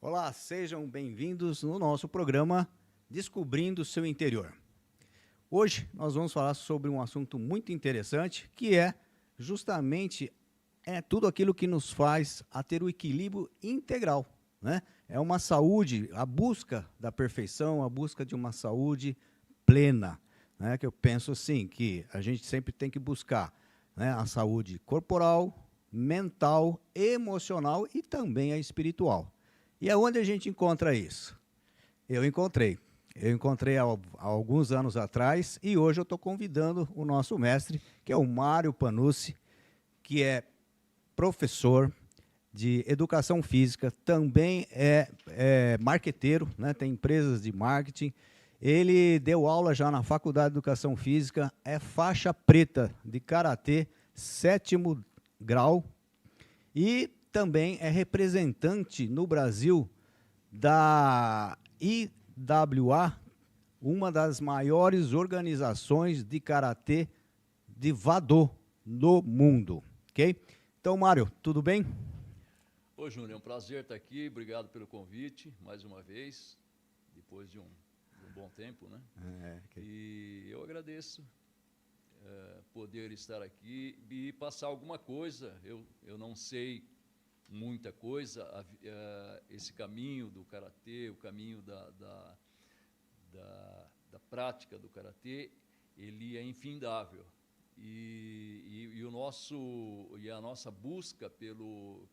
Olá, sejam bem-vindos no nosso programa Descobrindo o Seu Interior. Hoje nós vamos falar sobre um assunto muito interessante, que é justamente tudo aquilo que nos faz a ter o equilíbrio integral, né? É uma saúde, a busca da perfeição, a busca de uma saúde plena, né? Que eu penso assim, que a gente sempre tem que buscar, né, a saúde corporal, mental, emocional e também a espiritual. E aonde a gente encontra isso? Eu encontrei. Eu encontrei há alguns anos atrás e hoje eu estou convidando o nosso mestre, que é o Mário Panucci, que é professor de educação física, também é marqueteiro, né? Tem empresas de marketing. Ele deu aula já na Faculdade de Educação Física, é faixa preta de Karatê, 7º grau, e também é representante no Brasil da IWA, uma das maiores organizações de karatê de Vadô no mundo, ok? Então, Mário, tudo bem? Ô, Júnior, é um prazer estar aqui. Obrigado pelo convite, mais uma vez, depois de um bom tempo, né? E eu agradeço poder estar aqui e passar alguma coisa. Eu não sei muita coisa, esse caminho do karatê, o caminho da prática do karatê, ele é infindável. E a nossa busca pelo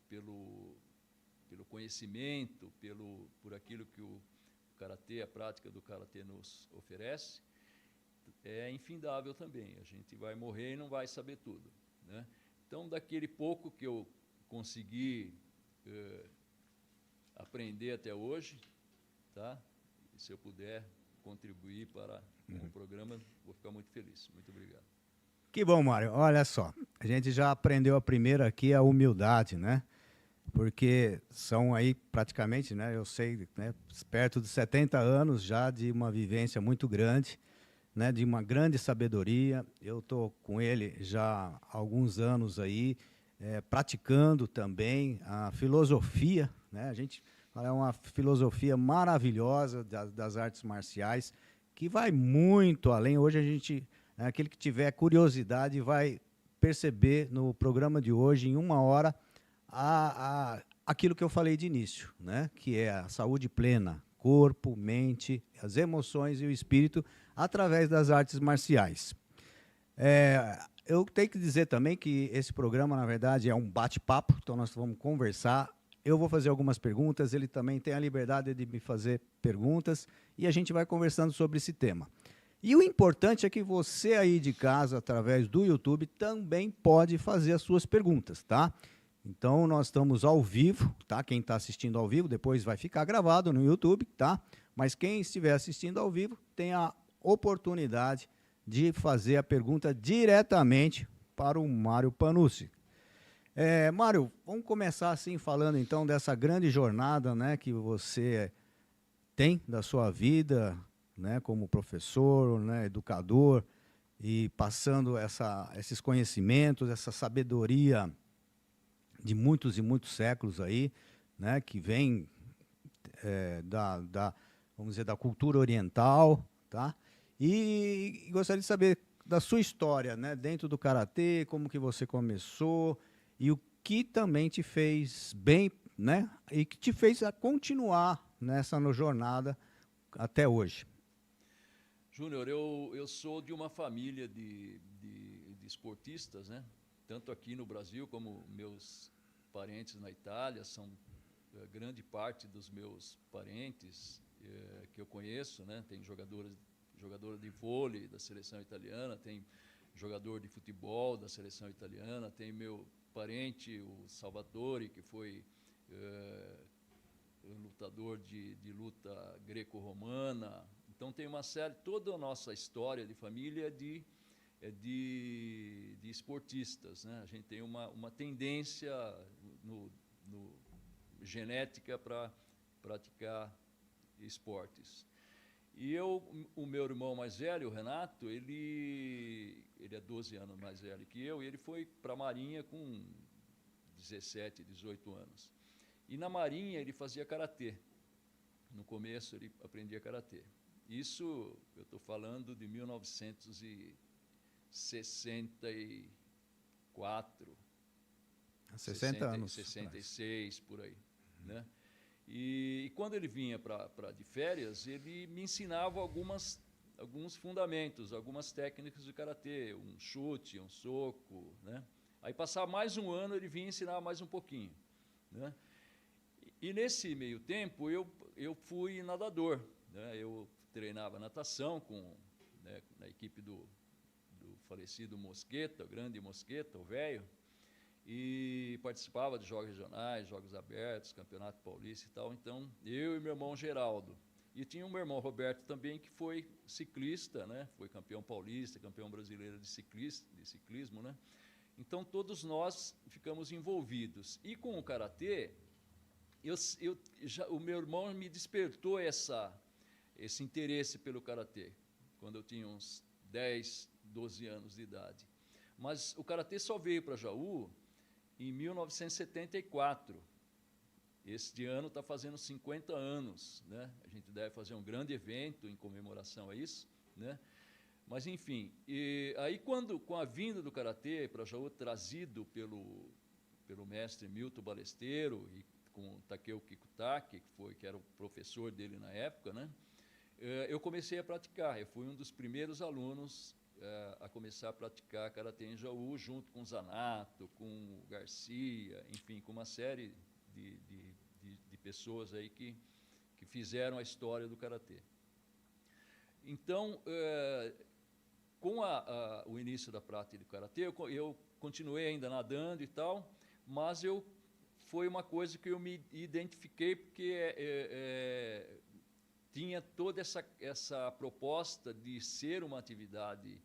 conhecimento, por aquilo que o karatê, a prática do karatê nos oferece, é infindável também. A gente vai morrer e não vai saber tudo, né? Então, daquele pouco que eu consegui aprender até hoje, tá? E se eu puder contribuir para o programa, vou ficar muito feliz. Muito obrigado. Que bom, Mário. Olha só, a gente já aprendeu a primeira aqui, a humildade, né? Porque são aí praticamente, né, eu sei, né, perto de 70 anos já de uma vivência muito grande, né, de uma grande sabedoria. Eu estou com ele já há alguns anos aí, praticando também a filosofia, né? A gente fala, é uma filosofia maravilhosa das artes marciais, que vai muito além. Hoje a gente, aquele que tiver curiosidade vai perceber no programa de hoje, em 1 hora, aquilo que eu falei de início, né? Que é a saúde plena, corpo, mente, as emoções e o espírito, através das artes marciais. Eu tenho que dizer também que esse programa, na verdade, é um bate-papo, então nós vamos conversar. Eu vou fazer algumas perguntas, ele também tem a liberdade de me fazer perguntas e a gente vai conversando sobre esse tema. E o importante é que você aí de casa, através do YouTube, também pode fazer as suas perguntas, tá? Então, nós estamos ao vivo, tá? Quem está assistindo ao vivo, depois vai ficar gravado no YouTube, tá? Mas quem estiver assistindo ao vivo tem a oportunidade de fazer a pergunta diretamente para o Mário Panucci. Mário, vamos começar assim falando então dessa grande jornada, né, que você tem da sua vida, né, como professor, né, educador, e passando esses conhecimentos, essa sabedoria de muitos e muitos séculos aí, né, que vem vamos dizer, da cultura oriental, tá? E gostaria de saber da sua história, né, dentro do karatê, como que você começou e o que também te fez bem, né, e que te fez a continuar nessa jornada até hoje. Júnior, eu sou de uma família de esportistas, né? Tanto aqui no Brasil como meus parentes na Itália, são grande parte dos meus parentes que eu conheço, né? Tem jogadora de vôlei da seleção italiana, tem jogador de futebol da seleção italiana, tem meu parente, o Salvatore, que foi lutador de luta greco-romana. Então tem uma série, toda a nossa história de família é de esportistas, né? A gente tem uma tendência genética para praticar esportes. E o meu irmão mais velho, o Renato, ele é 12 anos mais velho que eu, e ele foi para a Marinha com 17, 18 anos. E na Marinha ele fazia karatê. No começo ele aprendia karatê. Isso eu estou falando de 1964, 60 anos. 66, por aí. Né? E quando ele vinha de férias, ele me ensinava alguns fundamentos, algumas técnicas de karatê, um chute, um soco. Né? Aí passava mais um ano, ele vinha ensinar mais um pouquinho. Né? E nesse meio tempo eu fui nadador. Né? Eu treinava natação né, na equipe do falecido Mosqueta, o grande Mosqueta, o velho, e participava de jogos regionais, jogos abertos, campeonato paulista e tal. Então, eu e meu irmão Geraldo. E tinha o meu irmão Roberto também, que foi ciclista, né? Foi campeão paulista, campeão brasileiro de ciclismo. Né? Então, todos nós ficamos envolvidos. E com o karatê, o meu irmão me despertou esse interesse pelo karatê, quando eu tinha uns 10, 12 anos de idade. Mas o karatê só veio para Jaú em 1974. Este ano está fazendo 50 anos. Né? A gente deve fazer um grande evento em comemoração a isso. Né? Mas, enfim, aí com a vinda do karatê para Jaú, trazido pelo mestre Milton Balesteiro e com Takeo Kikutake, que era o professor dele na época, né? Eu comecei a praticar. Eu fui um dos primeiros alunos a começar a praticar karatê em Jaú, junto com o Zanato, com o Garcia, enfim, com uma série de pessoas aí que fizeram a história do karatê. Então, com o início da prática do karatê, eu continuei ainda nadando e tal, mas foi uma coisa que eu me identifiquei, porque tinha toda essa proposta de ser uma atividade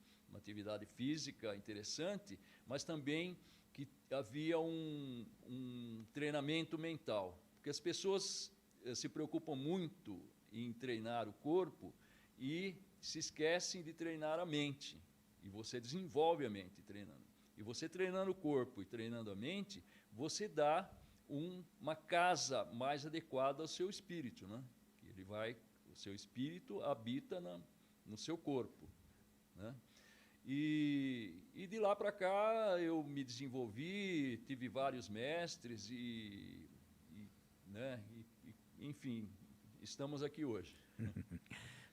física interessante, mas também que havia um treinamento mental, porque as pessoas se preocupam muito em treinar o corpo e se esquecem de treinar a mente, e você desenvolve a mente treinando. E você treinando o corpo e treinando a mente, você dá uma casa mais adequada ao seu espírito, né? O seu espírito habita no seu corpo, né? E de lá para cá eu me desenvolvi, tive vários mestres né? Enfim, estamos aqui hoje.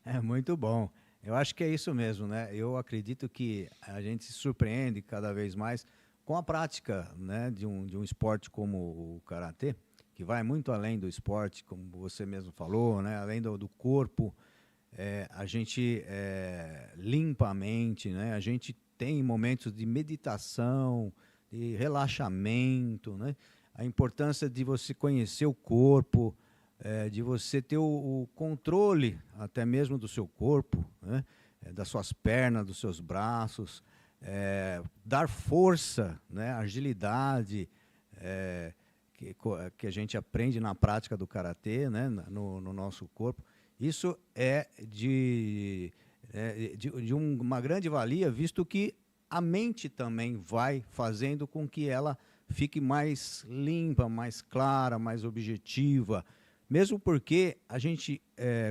É muito bom. Eu acho que é isso mesmo, né? Eu acredito que a gente se surpreende cada vez mais com a prática, né, de um esporte como o karatê, que vai muito além do esporte, como você mesmo falou, né? Além do corpo, a gente limpa a mente, né? A gente tem momentos de meditação, de relaxamento, né? A importância de você conhecer o corpo, de você ter o controle até mesmo do seu corpo, né? Das suas pernas, dos seus braços, dar força, né? Agilidade, que a gente aprende na prática do karatê, né? no nosso corpo. Isso é de uma grande valia, visto que a mente também vai fazendo com que ela fique mais limpa, mais clara, mais objetiva. Mesmo porque a gente,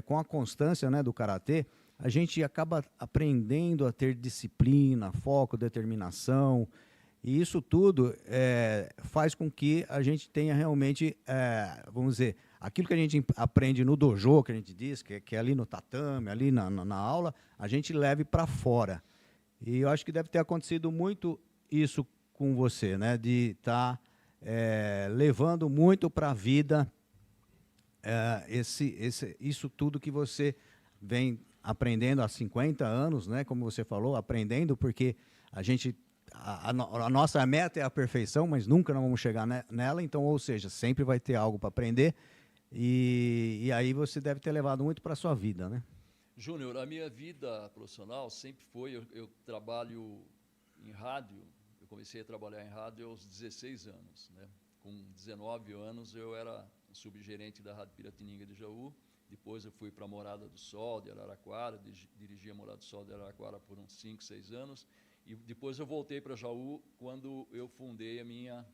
com a constância, né, do karatê, a gente acaba aprendendo a ter disciplina, foco, determinação. E isso tudo faz com que a gente tenha realmente, vamos dizer, aquilo que a gente aprende no dojo, que a gente diz, que é ali no tatame, ali na aula, a gente leve para fora. E eu acho que deve ter acontecido muito isso com você, né? De estar levando muito para a vida isso tudo que você vem aprendendo há 50 anos, né? Como você falou, aprendendo, porque a gente... A nossa meta é a perfeição, mas nunca nós vamos chegar nela, então, ou seja, sempre vai ter algo para aprender, e aí você deve ter levado muito para a sua vida, né? Júnior, a minha vida profissional sempre foi, eu trabalho em rádio, eu comecei a trabalhar em rádio aos 16 anos, né? Com 19 anos eu era subgerente da Rádio Piratininga de Jaú, depois eu fui para a Morada do Sol de Araraquara, dirigi a Morada do Sol de Araraquara por uns 5, 6 anos, e depois eu voltei para Jaú quando eu fundei a minha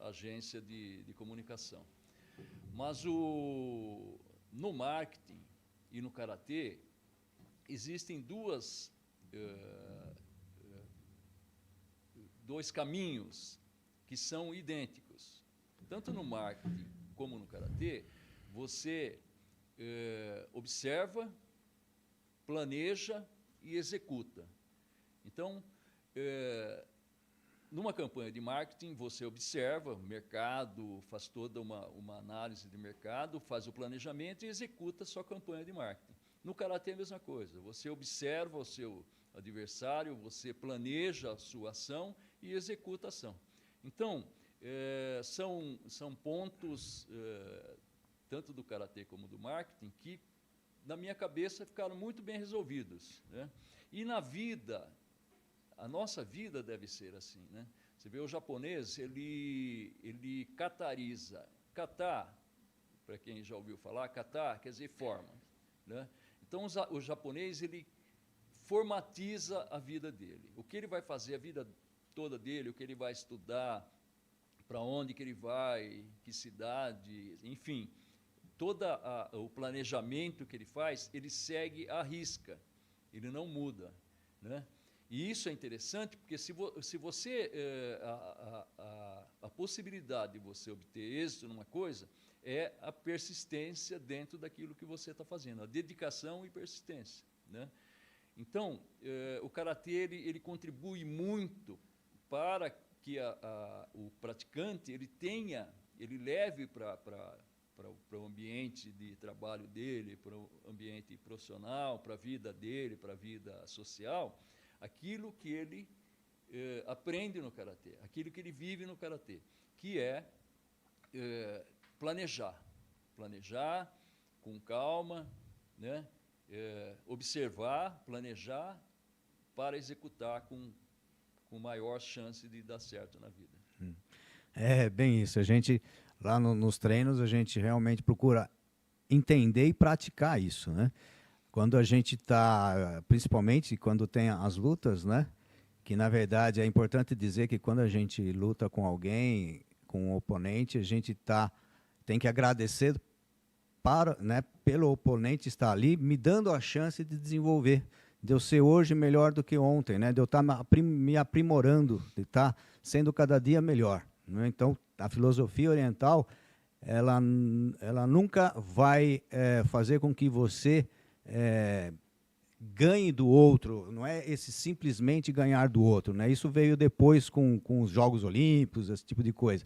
agência de comunicação. Mas no marketing e no karatê existem dois caminhos que são idênticos. Tanto no marketing como no karatê, você observa, planeja e executa. Então, numa campanha de marketing, você observa o mercado, faz toda uma análise de mercado, faz o planejamento e executa a sua campanha de marketing. No karatê é a mesma coisa. Você observa o seu adversário, você planeja a sua ação e executa a ação. Então, são pontos, tanto do karatê como do marketing, que, na minha cabeça, ficaram muito bem resolvidos, né? E na vida, a nossa vida deve ser assim, né? Você vê o japonês, ele katariza. Kata, para quem já ouviu falar, kata quer dizer forma, né? Então, o japonês, ele formatiza a vida dele. O que ele vai fazer a vida toda dele, o que ele vai estudar, para onde que ele vai, que cidade, enfim, todo o planejamento que ele faz, ele segue à risca, ele não muda, né? E isso é interessante, porque se você a possibilidade de você obter êxito numa coisa é a persistência dentro daquilo que você está fazendo, a dedicação e persistência, né? Então, o karatê ele contribui muito para que o praticante ele leve para o ambiente de trabalho dele, para o ambiente profissional, para a vida dele, para a vida social, aquilo que ele aprende no karatê, aquilo que ele vive no karatê, que é planejar com calma, né? Observar, planejar para executar com maior chance de dar certo na vida. É bem isso. A gente, lá nos treinos, a gente realmente procura entender e praticar isso, né? Quando a gente está, principalmente quando tem as lutas, né? Que, na verdade, é importante dizer que quando a gente luta com alguém, com um oponente, a gente tem que agradecer pelo oponente estar ali, me dando a chance de desenvolver, de eu ser hoje melhor do que ontem, né? De eu estar me aprimorando, de estar sendo cada dia melhor, né? Então, a filosofia oriental, ela nunca vai fazer com que você ganhe do outro, não é esse simplesmente ganhar do outro, né? Isso veio depois com os Jogos Olímpicos, esse tipo de coisa.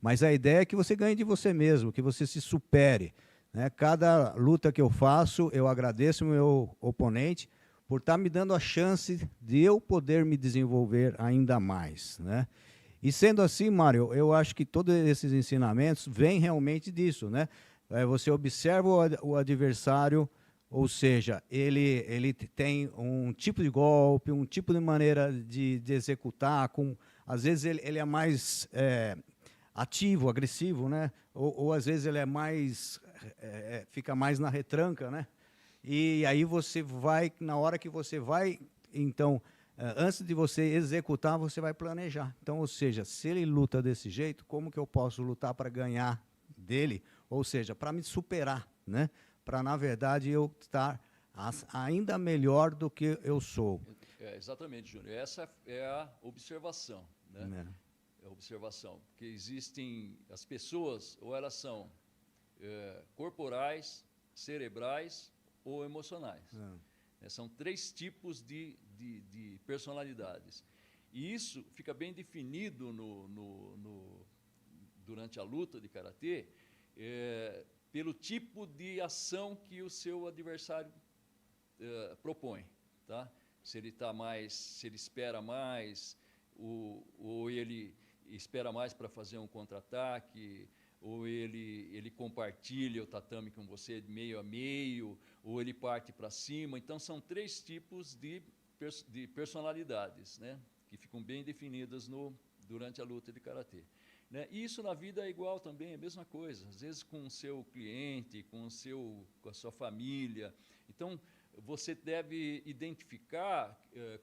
Mas a ideia é que você ganhe de você mesmo, que você se supere, né? Cada luta que eu faço, eu agradeço o meu oponente por estar me dando a chance de eu poder me desenvolver ainda mais, né? E sendo assim, Mário, eu acho que todos esses ensinamentos vêm realmente disso, né? Você observa o adversário, ou seja, ele tem um tipo de golpe, um tipo de maneira de executar, às vezes ele é mais ativo, agressivo, né? Ou às vezes ele é mais fica mais na retranca, né? E aí você vai, na hora que você vai, então, antes de você executar, você vai planejar. Então, ou seja, se ele luta desse jeito, como que eu posso lutar para ganhar dele? Ou seja, para me superar, né? Para, na verdade, eu estar ainda melhor do que eu sou. Exatamente, Júnior. Essa é a observação, né? É a observação. Porque existem as pessoas, ou elas são corporais, cerebrais ou emocionais. São 3 tipos de personalidades. E isso fica bem definido durante a luta de karatê, pelo tipo de ação que o seu adversário propõe, tá? Se ele espera mais, ou ele espera mais para fazer um contra-ataque, ou ele compartilha o tatame com você meio a meio, ou ele parte para cima. Então, são 3 tipos de personalidades, né, que ficam bem definidas durante a luta de karatê, né? E isso na vida é igual também, é a mesma coisa, às vezes com o seu cliente, com a sua família. Então, você deve identificar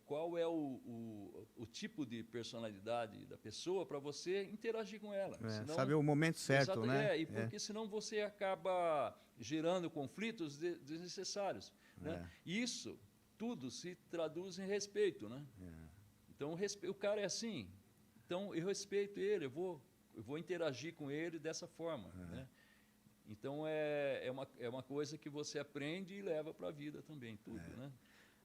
qual é o tipo de personalidade da pessoa para você interagir com ela. Senão, saber o momento certo, né? Porque senão você acaba gerando conflitos desnecessários. Né? Isso tudo se traduz em respeito, né? Então, o cara é assim, então eu respeito ele, eu vou interagir com ele dessa forma, né? Então, é uma coisa que você aprende e leva para a vida também, tudo, né?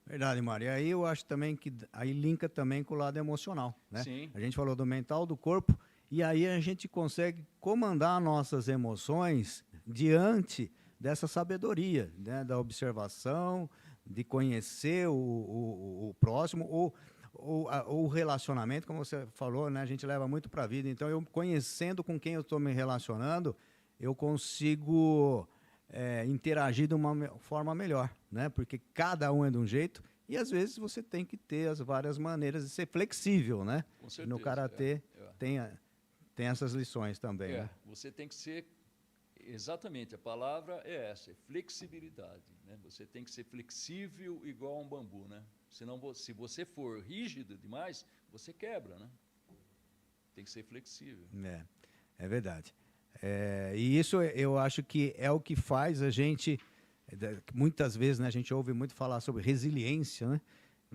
Verdade, Mário. E aí eu acho também que aí linka também com o lado emocional, né? Sim. A gente falou do mental, do corpo, e aí a gente consegue comandar nossas emoções diante dessa sabedoria, né? Da observação, de conhecer o próximo, ou o relacionamento, como você falou, né? A gente leva muito para a vida. Então, eu conhecendo com quem eu estou me relacionando, eu consigo interagir de uma forma melhor, né? Porque cada um é de um jeito e, às vezes, você tem que ter as várias maneiras de ser flexível, né? Com certeza, no Karatê tem essas lições também. Né? Você tem que ser... Exatamente, a palavra é essa, é flexibilidade. Né? Você tem que ser flexível igual a um bambu, né? Senão, se você for rígido demais, você quebra, né? Tem que ser flexível. É verdade. E isso eu acho que é o que faz a gente, muitas vezes, né, a gente ouve muito falar sobre resiliência, né,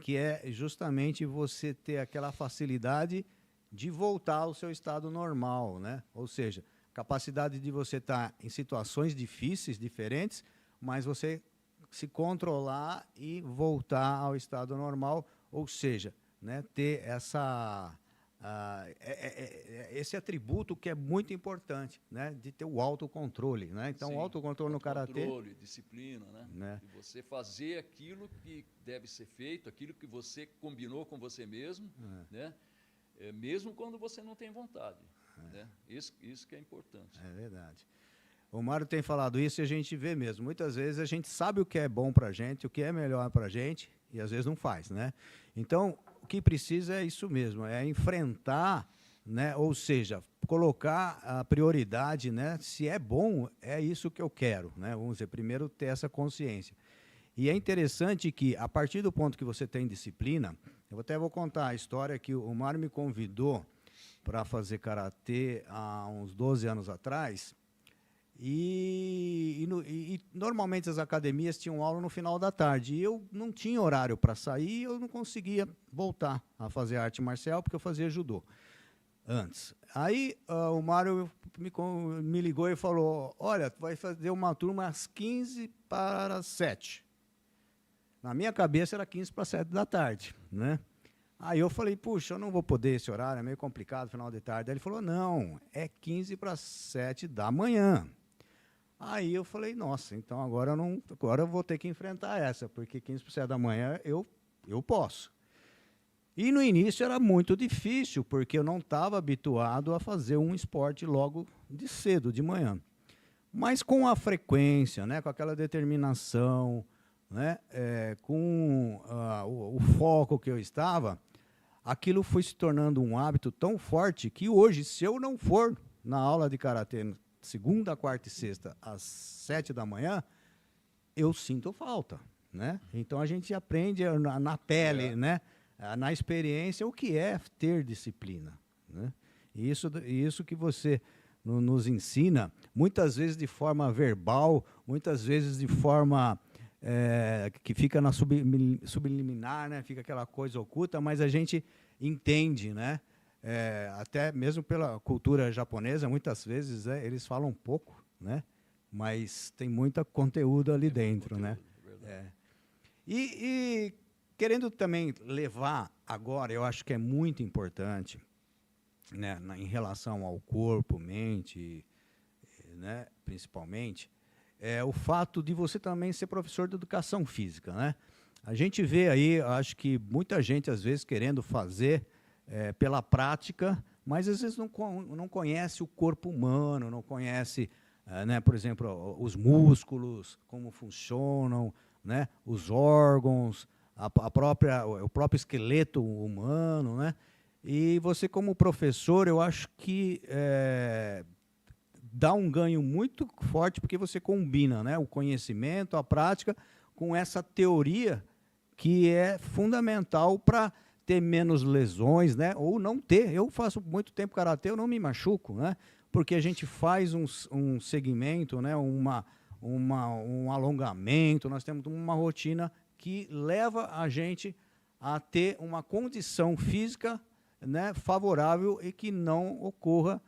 que é justamente você ter aquela facilidade de voltar ao seu estado normal, né? Ou seja, capacidade de você estar em situações difíceis, diferentes, mas você se controlar e voltar ao estado normal, ou seja, né, ter esse atributo que é muito importante, né, de ter o autocontrole, né? Então, o autocontrole no Karatê... Autocontrole, disciplina, né? De você fazer aquilo que deve ser feito, aquilo que você combinou com você mesmo, né? Mesmo quando você não tem vontade. Né? Isso que é importante. É verdade. O Mário tem falado isso e a gente vê mesmo. Muitas vezes a gente sabe o que é bom para a gente, o que é melhor para a gente, e às vezes não faz, né? Então, o que precisa é isso mesmo, é enfrentar, né? Ou seja, colocar a prioridade, né? Se é bom, é isso que eu quero, né? Vamos dizer, primeiro ter essa consciência. E é interessante que, a partir do ponto que você tem disciplina, eu até vou contar a história que o Mário me convidou para fazer Karatê há uns 12 anos atrás, e normalmente as academias tinham aula no final da tarde, e eu não tinha horário para sair, eu não conseguia voltar a fazer arte marcial, porque eu fazia judô antes. Aí o Mário me ligou e falou, olha, vai fazer uma turma às 6:45. Na minha cabeça era 6:45, né? Aí eu falei, puxa, eu não vou poder esse horário, é meio complicado, final de tarde. Aí ele falou, não, é 6:45 da manhã. Aí eu falei, nossa, então agora eu vou ter que enfrentar essa, porque 6:45 da manhã eu posso. E no início era muito difícil, porque eu não estava habituado a fazer um esporte logo de cedo, de manhã. Mas com a frequência, né, com aquela determinação, né, com o foco que eu estava, aquilo foi se tornando um hábito tão forte que hoje, se eu não for na aula de Karatê segunda, quarta e sexta, às 7 da manhã, eu sinto falta, né? Então, a gente aprende na pele, né, na experiência, o que é ter disciplina, né? E isso que você nos ensina, muitas vezes de forma verbal, muitas vezes de forma... que fica na subliminar, né? Fica aquela coisa oculta, mas a gente entende, né? Até mesmo pela cultura japonesa, muitas vezes eles falam pouco, né? Mas tem muito conteúdo ali dentro, né? E querendo também levar agora, eu acho que é muito importante, né, em relação ao corpo, mente, né, principalmente, o fato de você também ser professor de educação física, né? A gente vê aí, acho que muita gente, às vezes, querendo fazer pela prática, mas, às vezes, não conhece o corpo humano, não conhece, né, por exemplo, os músculos, como funcionam, né, os órgãos, o próprio esqueleto humano, né? E você, como professor, eu acho que... dá um ganho muito forte, porque você combina, né, o conhecimento, a prática, com essa teoria que é fundamental para ter menos lesões, né? Ou não ter. Eu faço muito tempo karatê, eu não me machuco, né? Porque a gente faz um segmento, né? Um alongamento, nós temos uma rotina que leva a gente a ter uma condição física, né, favorável e que não ocorra,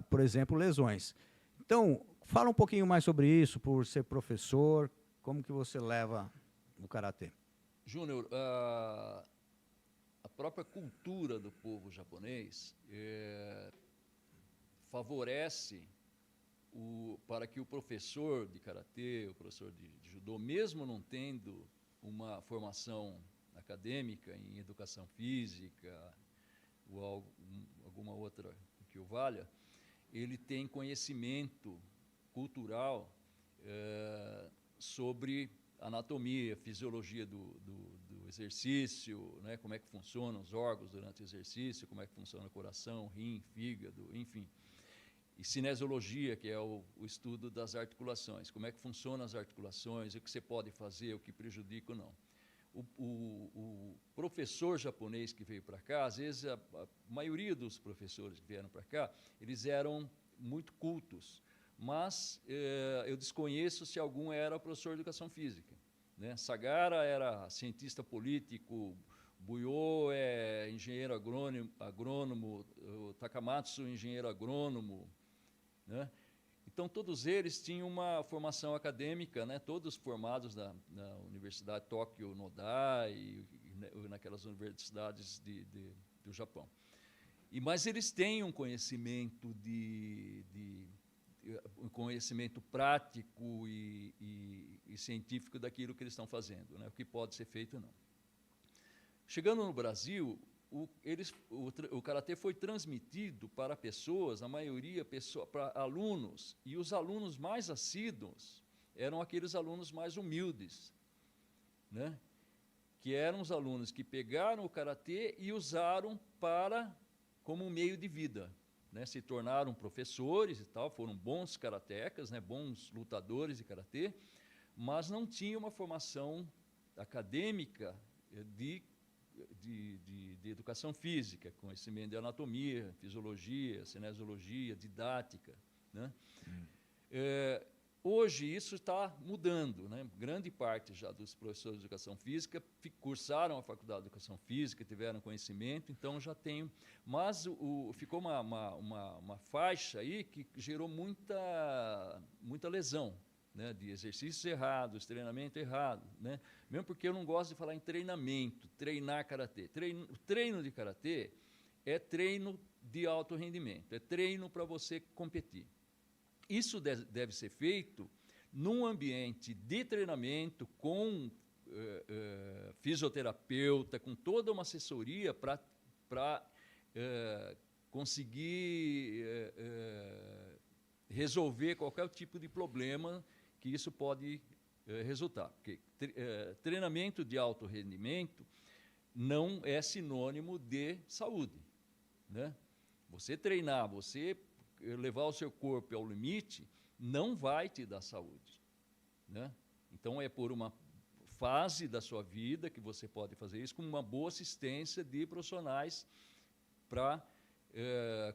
por exemplo, lesões. Então, fala um pouquinho mais sobre isso, por ser professor, como que você leva o karatê? Júnior, a própria cultura do povo japonês favorece para que o professor de karatê, o professor de judô, mesmo não tendo uma formação acadêmica em educação física ou alguma outra que o valha, ele tem conhecimento cultural sobre anatomia, fisiologia do exercício, né, como é que funcionam os órgãos durante o exercício, como é que funciona o coração, rim, fígado, enfim. E cinesiologia, que é o estudo das articulações, como é que funcionam as articulações, o que você pode fazer, o que prejudica ou não. O professor japonês que veio para cá, às vezes a maioria dos professores que vieram para cá, eles eram muito cultos, mas eu desconheço se algum era professor de educação física, né? Sagara era cientista político, Buyo é engenheiro agrônomo, Takamatsu engenheiro agrônomo, né? Então, todos eles tinham uma formação acadêmica, né? Todos formados na Universidade Tóquio Nodai e naquelas universidades do Japão. Mas eles têm um conhecimento um conhecimento prático e científico daquilo que eles estão fazendo, né? O que pode ser feito ou não. Chegando no Brasil, o karatê foi transmitido para pessoas, a maioria para alunos, e os alunos mais assíduos eram aqueles alunos mais humildes, né? Que eram os alunos que pegaram o karatê e usaram como um meio de vida, né? Se tornaram professores e tal, foram bons karatecas, né? Bons lutadores de karatê, mas não tinham uma formação acadêmica de educação física, conhecimento de anatomia, fisiologia, cinesiologia, didática, né? Hoje isso está mudando, né? Grande parte já dos professores de educação física cursaram a faculdade de educação física, tiveram conhecimento, então já tem. Mas ficou uma faixa aí que gerou muita lesão, né, de exercícios errados, treinamento errado, né? Mesmo porque eu não gosto de falar em treinamento, treinar karatê. O treino de karatê é treino de alto rendimento, é treino para você competir. Isso deve ser feito num ambiente de treinamento com fisioterapeuta, com toda uma assessoria para conseguir resolver qualquer tipo de problema que isso pode resultar. Porque treinamento de alto rendimento não é sinônimo de saúde, né? Você treinar, você levar o seu corpo ao limite, não vai te dar saúde, né? Então, é por uma fase da sua vida que você pode fazer isso com uma boa assistência de profissionais para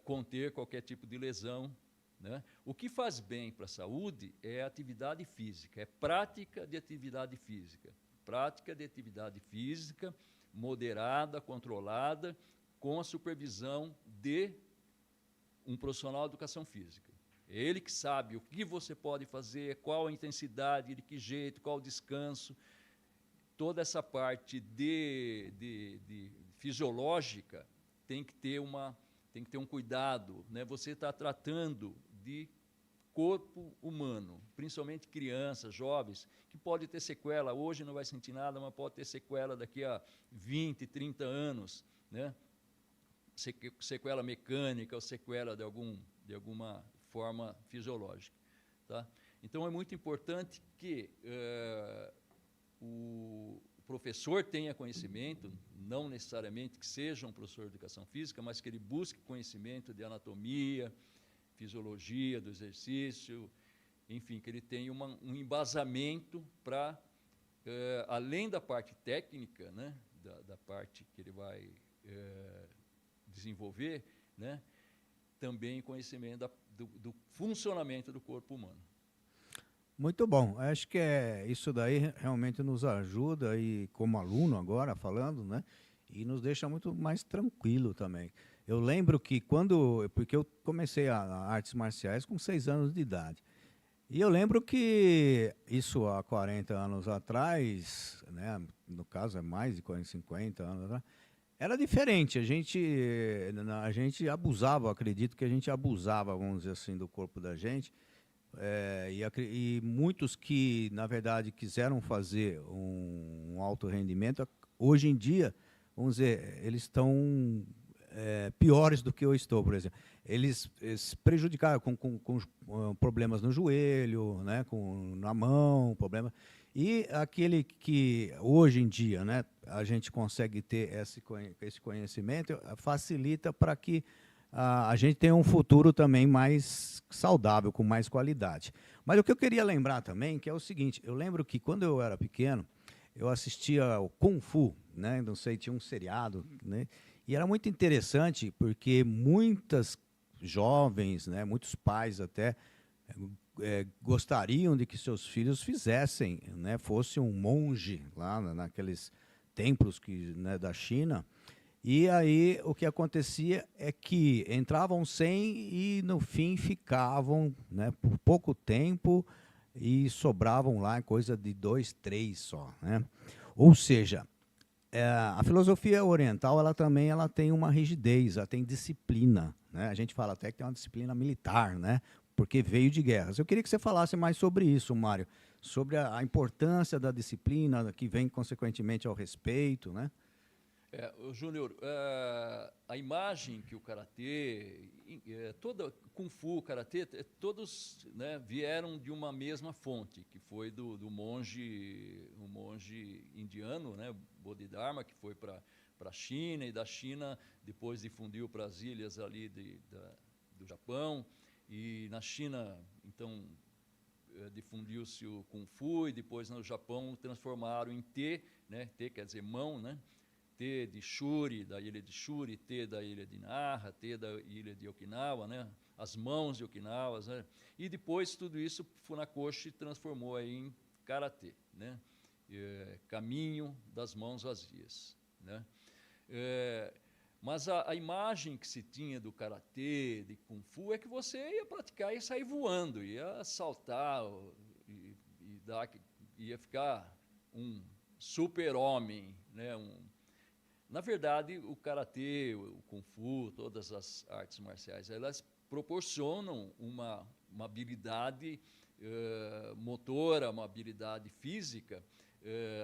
conter qualquer tipo de lesão, né? O que faz bem para a saúde é a atividade física, é prática de atividade física. Prática de atividade física moderada, controlada, com a supervisão de um profissional de educação física. É ele que sabe o que você pode fazer, qual a intensidade, de que jeito, qual o descanso. Toda essa parte fisiológica tem que ter um cuidado, né? Você está tratando de corpo humano, principalmente crianças, jovens, que pode ter sequela, hoje não vai sentir nada, mas pode ter sequela daqui a 20, 30 anos, né? Sequela mecânica ou sequela de alguma forma fisiológica, tá? Então, é muito importante que o professor tenha conhecimento, não necessariamente que seja um professor de educação física, mas que ele busque conhecimento de anatomia, fisiologia do exercício, enfim, que ele tenha um embasamento para além da parte técnica, né, da parte que ele vai desenvolver, né, também conhecimento do funcionamento do corpo humano. Muito bom. Acho que isso daí realmente nos ajuda, e como aluno agora falando, né? E nos deixa muito mais tranquilo também. Eu lembro que porque eu comecei a artes marciais com 6 anos de idade. E eu lembro que isso há 40 anos atrás, né? No caso é mais de 40, 50 anos atrás, era diferente. A gente abusava, acredito que a gente abusava, vamos dizer assim, do corpo da gente. E muitos que, na verdade, quiseram fazer um alto rendimento, hoje em dia, vamos dizer, eles estão piores do que eu estou, por exemplo. Eles se prejudicaram com problemas no joelho, né, na mão, problema. E aquele que, hoje em dia, né, a gente consegue ter esse conhecimento, facilita para que a gente tenha um futuro também mais saudável, com mais qualidade. Mas o que eu queria lembrar também, que é o seguinte, eu lembro que quando eu era pequeno, eu assistia o Kung Fu, né? Não sei, tinha um seriado, né? E era muito interessante porque muitas jovens, né, muitos pais até gostariam de que seus filhos fizessem, né, fosse um monge lá naqueles templos né, da China. E aí o que acontecia é que entravam 100 e no fim ficavam, né, por pouco tempo e sobravam lá coisa de 2, 3 só, né? Ou seja, a filosofia oriental ela tem uma rigidez, ela tem disciplina, né? A gente fala até que tem uma disciplina militar, né? Porque veio de guerras. Eu queria que você falasse mais sobre isso, Mário, sobre a importância da disciplina que vem consequentemente ao respeito, né? Júnior, a imagem que o karatê, toda Kung Fu, karatê, todos, né, vieram de uma mesma fonte, que foi do monge, um monge indiano, né, Bodhidharma, que foi para a China, e da China depois difundiu para as ilhas ali do Japão, e na China, então, difundiu-se o Kung Fu, e depois no Japão transformaram em Te, né, Te quer dizer mão, né? Te de Shuri, da ilha de Shuri, Te da ilha de Naha, Te da ilha de Okinawa, né? As mãos de Okinawa, né? E depois tudo isso Funakoshi transformou aí em Karatê, né? Caminho das mãos vazias, né? Mas a imagem que se tinha do Karatê, de Kung Fu, é que você ia praticar e sair voando, ia saltar, ia ficar um super-homem, né? Na verdade, o karatê, o kung fu, todas as artes marciais, elas proporcionam uma habilidade motora, uma habilidade física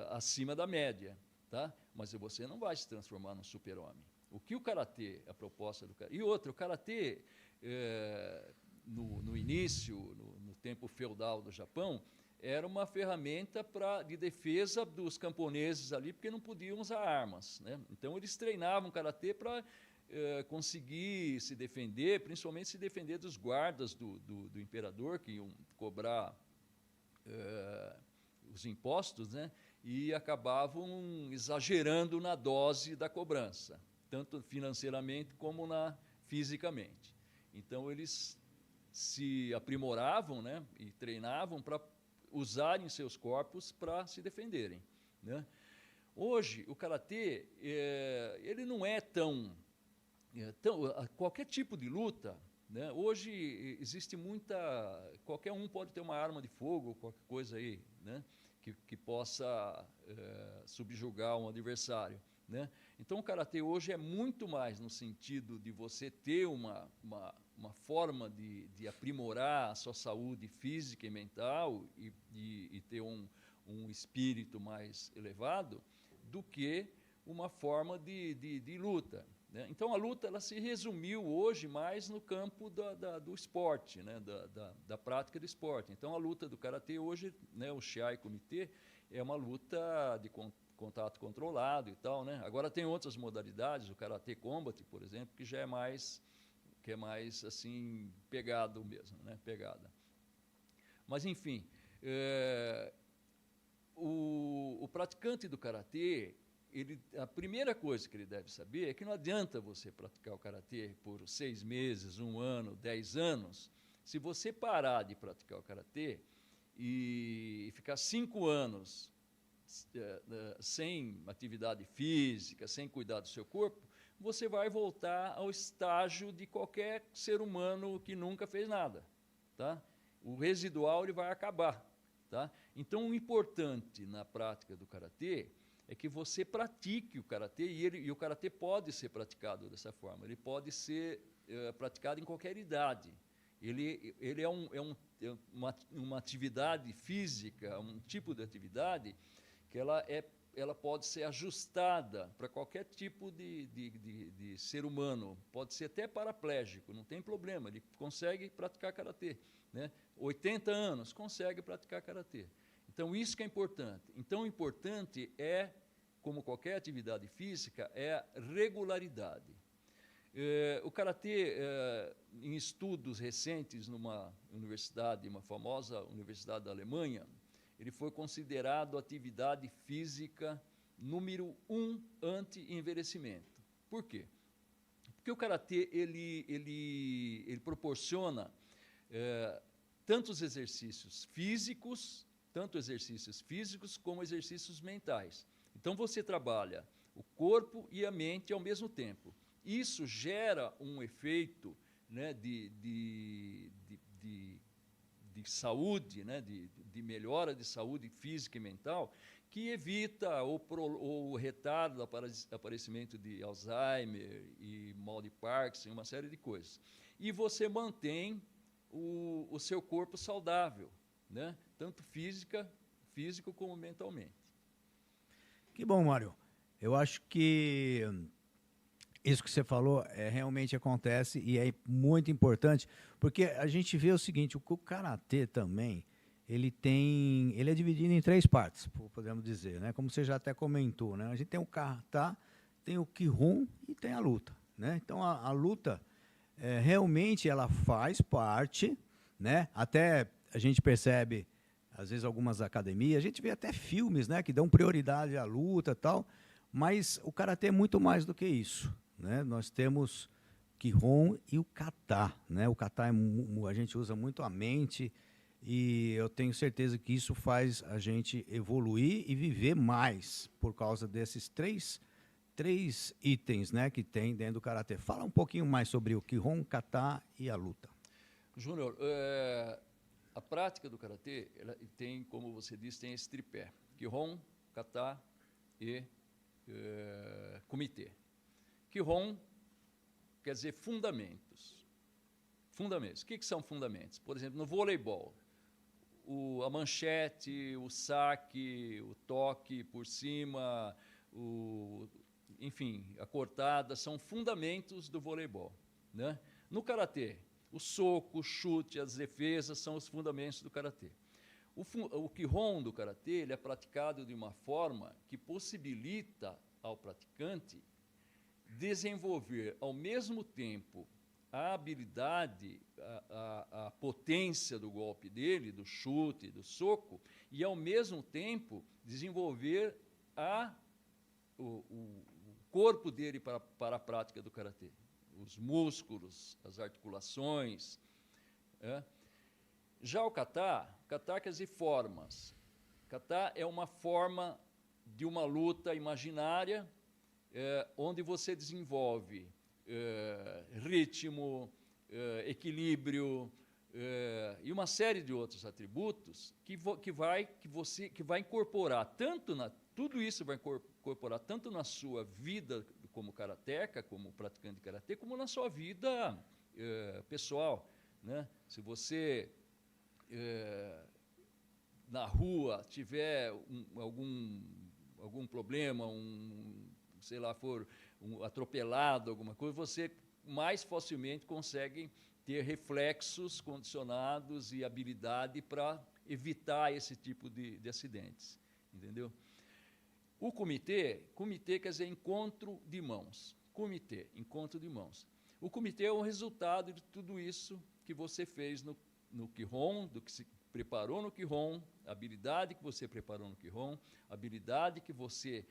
acima da média, tá? Mas você não vai se transformar num super-homem. O que o karatê, a proposta do karatê... E outra, o karatê, no início, no tempo feudal do Japão, era uma ferramenta de defesa dos camponeses ali, porque não podiam usar armas, né? Então, eles treinavam karatê para conseguir se defender, principalmente se defender dos guardas do imperador, que iam cobrar os impostos, né? E acabavam exagerando na dose da cobrança, tanto financeiramente como fisicamente. Então, eles se aprimoravam, né? E treinavam para usarem seus corpos para se defenderem, né? Hoje, o karatê, ele não é tão qualquer tipo de luta, né? Hoje existe qualquer um pode ter uma arma de fogo, qualquer coisa aí, né? Que possa subjugar um adversário, né? Então, o karatê hoje é muito mais no sentido de você ter uma forma de aprimorar a sua saúde física e mental e ter um espírito mais elevado do que uma forma de luta, né? Então, a luta ela se resumiu hoje mais no campo do esporte, né? da prática do esporte. Então, a luta do karatê hoje, né, o Shiai Kumite, é uma luta de contato controlado e tal, né? Agora tem outras modalidades, o Karatê Combat, por exemplo, que já é mais assim pegado mesmo, né? Pegada. Mas enfim, o praticante do karatê, a primeira coisa que ele deve saber é que não adianta você praticar o karatê por 6 meses, 1 ano, 10 anos. Se você parar de praticar o karatê e ficar 5 anos sem atividade física, sem cuidar do seu corpo, você vai voltar ao estágio de qualquer ser humano que nunca fez nada. Tá? O residual ele vai acabar. Tá? Então, o importante na prática do karatê é que você pratique o karatê, e o karatê pode ser praticado dessa forma, ele pode ser praticado em qualquer idade. Ele é uma atividade física, um tipo de atividade que ela pode ser ajustada para qualquer tipo de ser humano, pode ser até paraplégico, não tem problema, ele consegue praticar karatê. Né? 80 anos, consegue praticar karatê. Então, isso que é importante. Então, o importante é, como qualquer atividade física, é a regularidade. O karatê, em estudos recentes numa universidade, uma famosa universidade da Alemanha, ele foi considerado atividade física número 1 anti-envelhecimento. Por quê? Porque o karatê ele proporciona tanto exercícios físicos como exercícios mentais. Então, você trabalha o corpo e a mente ao mesmo tempo. Isso gera um efeito, né, de saúde, né, de melhora de saúde física e mental, que evita ou retarda o aparecimento de Alzheimer e mal de Parkinson, uma série de coisas. E você mantém o seu corpo saudável, né, tanto físico como mentalmente. Que bom, Mário. Eu acho que isso que você falou realmente acontece e é muito importante, porque a gente vê o seguinte, o karatê também, ele é dividido em 3 partes, podemos dizer, né? Como você já até comentou, né? A gente tem o kata, tem o kihon e tem a luta, né? Então a luta realmente ela faz parte, né? Até a gente percebe às vezes algumas academias, a gente vê até filmes, né, que dão prioridade à luta e tal, mas o karatê é muito mais do que isso. Né? Nós temos Kihon e o kata. Né? O kata a gente usa muito a mente e eu tenho certeza que isso faz a gente evoluir e viver mais por causa desses três itens, né, que tem dentro do karatê. Fala um pouquinho mais sobre o Kihon, kata e a luta. Júnior, a prática do karatê ela tem, como você disse, tem esse tripé: Kihon, kata e kumite. Kihon quer dizer fundamentos. Fundamentos. O que são fundamentos? Por exemplo, no voleibol, a manchete, o saque, o toque por cima, enfim, a cortada, são fundamentos do voleibol. Né? No karatê, o soco, o chute, as defesas são os fundamentos do karatê. O Kihon do karatê ele é praticado de uma forma que possibilita ao praticante desenvolver ao mesmo tempo a habilidade, a potência do golpe dele, do chute, do soco, e ao mesmo tempo desenvolver o corpo dele para a prática do karatê, os músculos, as articulações. Já o kata quer dizer formas. Kata é uma forma de uma luta imaginária, onde você desenvolve ritmo, equilíbrio e uma série de outros atributos que vai incorporar tudo isso vai incorporar tanto na sua vida como karateca, como praticante de karatê, como na sua vida pessoal. Né? Se você na rua tiver algum problema, sei lá, for atropelado, alguma coisa, você mais facilmente consegue ter reflexos condicionados e habilidade para evitar esse tipo de acidentes, entendeu? O kumite quer dizer encontro de mãos. Kumite, encontro de mãos. O kumite é o resultado de tudo isso que você fez no Kihon, preparou no Quiron, a habilidade que você preparou no Quiron, a habilidade que você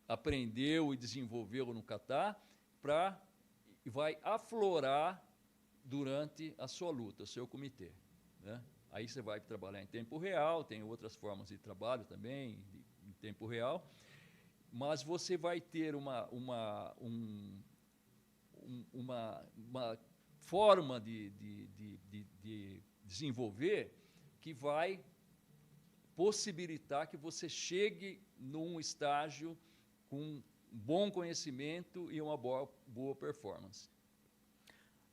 aprendeu e desenvolveu no kata, vai aflorar durante a sua luta, o seu comitê, né? Aí você vai trabalhar em tempo real, tem outras formas de trabalho também, em tempo real, mas você vai ter uma forma de desenvolver que vai possibilitar que você chegue num estágio com bom conhecimento e uma boa performance.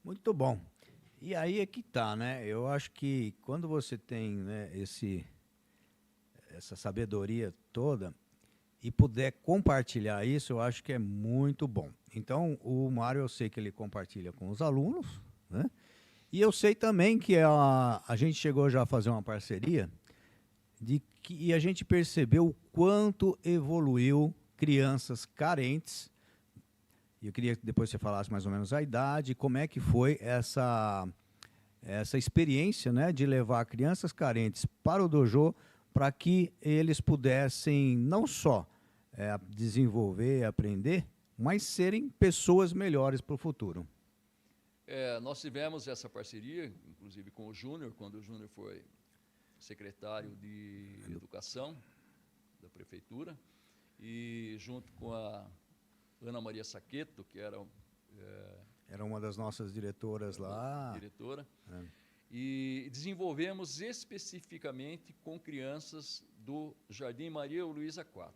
Muito bom. E aí é que tá, né? Eu acho que quando você tem, né, essa sabedoria toda e puder compartilhar isso, eu acho que é muito bom. Então, o Mário, eu sei que ele compartilha com os alunos, né? E eu sei também que a gente chegou já a fazer uma parceria e a gente percebeu o quanto evoluiu crianças carentes. E eu queria que depois você falasse mais ou menos a idade, como é que foi essa experiência, né, de levar crianças carentes para o dojo para que eles pudessem não só desenvolver, aprender, mas serem pessoas melhores para o futuro. Nós tivemos essa parceria, inclusive com o Júnior, quando o Júnior foi secretário de Educação da Prefeitura, e junto com a Ana Maria Saqueto, que era uma das nossas diretoras lá. Diretora. E desenvolvemos especificamente com crianças do Jardim Maria Luísa IV.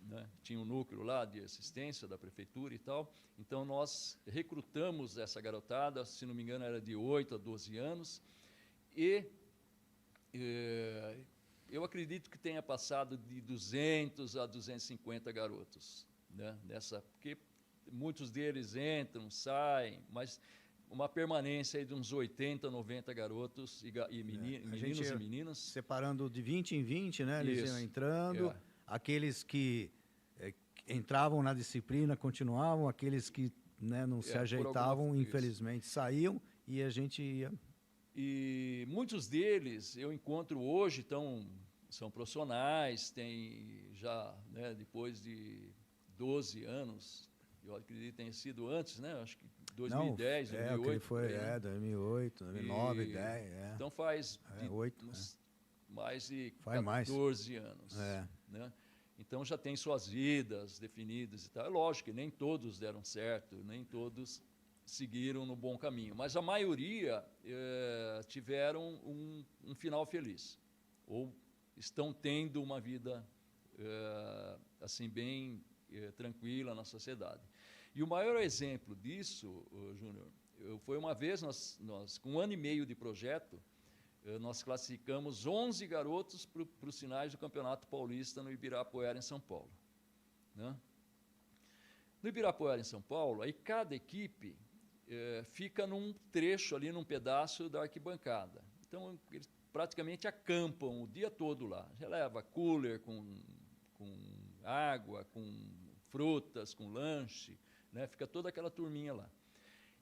Né? Tinha um núcleo lá de assistência da prefeitura e tal. Então, nós recrutamos essa garotada, se não me engano, era de 8 a 12 anos. E eu acredito que tenha passado de 200 a 250 garotos. Né? Porque muitos deles entram, saem, mas uma permanência aí de uns 80, 90 garotos e meninos e meninas. Separando de 20 em 20, né? Eles iam entrando. Aqueles que entravam na disciplina continuavam, aqueles que, né, não se ajeitavam, infelizmente, saíam e a gente ia. E muitos deles eu encontro hoje, são profissionais, têm já, né, depois de 12 anos, eu acredito que tenha sido antes, né? Acho que 2010, 2008. Que foi, 2008, 2009, 10. Então faz 8, mais de 14 anos. Né? Então já tem suas vidas definidas e tal. É lógico que nem todos deram certo, nem todos seguiram no bom caminho, mas a maioria tiveram um final feliz, ou estão tendo uma vida assim bem tranquila na sociedade. E o maior exemplo disso, Júnior, foi uma vez, nós com 1 ano e meio de projeto, nós classificamos 11 garotos para os finais do Campeonato Paulista no Ibirapuera, em São Paulo. Né? No Ibirapuera, em São Paulo, aí cada equipe fica num trecho ali, num pedaço da arquibancada. Então, eles praticamente acampam o dia todo lá. Já leva cooler com água, com frutas, com lanche, né? Fica toda aquela turminha lá.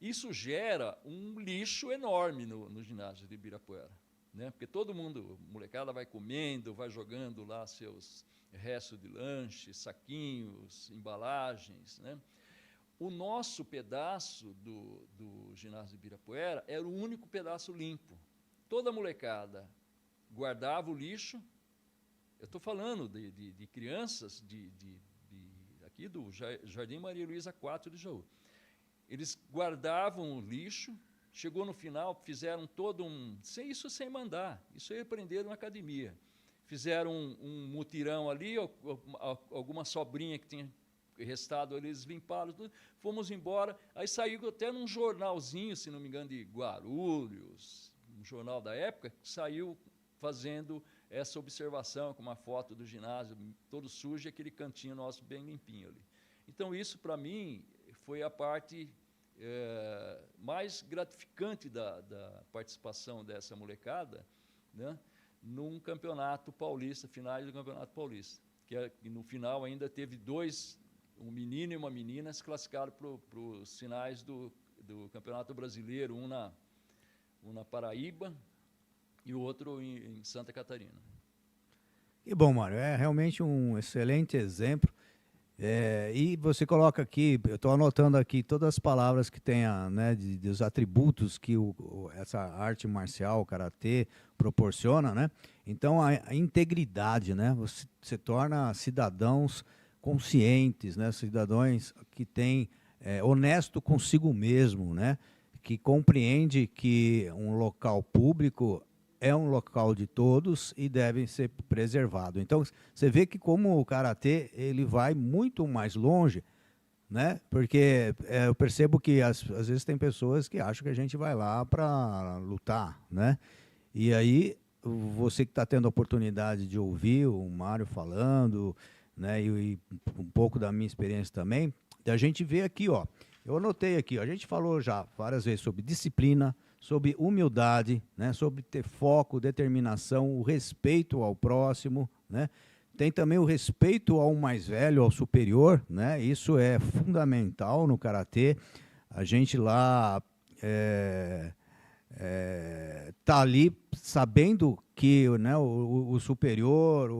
Isso gera um lixo enorme no ginásio de Ibirapuera, né? Porque todo mundo, molecada, vai comendo, vai jogando lá seus restos de lanche, saquinhos, embalagens, né? O nosso pedaço do ginásio de Ibirapuera era o único pedaço limpo. Toda a molecada guardava o lixo. Eu estou falando de crianças aqui do Jardim Maria Luísa IV de Jaú. Eles guardavam o lixo, chegou no final, fizeram todo sem mandar, isso aí aprenderam na academia. Fizeram um mutirão ali, alguma sobrinha que tinha restado, eles limparam tudo, fomos embora, aí saiu até num jornalzinho, se não me engano, de Guarulhos, um jornal da época, que saiu fazendo essa observação com uma foto do ginásio todo sujo e aquele cantinho nosso bem limpinho ali. Então, isso, para mim, foi a parte mais gratificante da participação dessa molecada, né, num campeonato paulista, finais do campeonato paulista, que no final ainda teve um menino e uma menina se classificaram para os finais do campeonato brasileiro, um na Paraíba e o outro em Santa Catarina. E bom, Mário, é realmente um excelente exemplo. E você coloca aqui, eu estou anotando aqui todas as palavras que tem, né, dos atributos que essa arte marcial, o karatê, proporciona, né? Então, a integridade, né? Você se torna cidadãos conscientes, né? Cidadãos que têm honesto consigo mesmo, né? Que compreende que um local público é um local de todos e deve ser preservado. Então, você vê que como o karatê ele vai muito mais longe, né? Porque eu percebo que às vezes tem pessoas que acham que a gente vai lá para lutar, né? E aí você que está tendo a oportunidade de ouvir o Mário falando, né? E um pouco da minha experiência também, a gente vê aqui, ó. Eu anotei aqui, ó, a gente falou já várias vezes sobre disciplina, sobre humildade, né, sobre ter foco, determinação, o respeito ao próximo, né? Tem também o respeito ao mais velho, ao superior, né? Isso é fundamental no karatê. A gente lá tá ali sabendo que, né, o superior,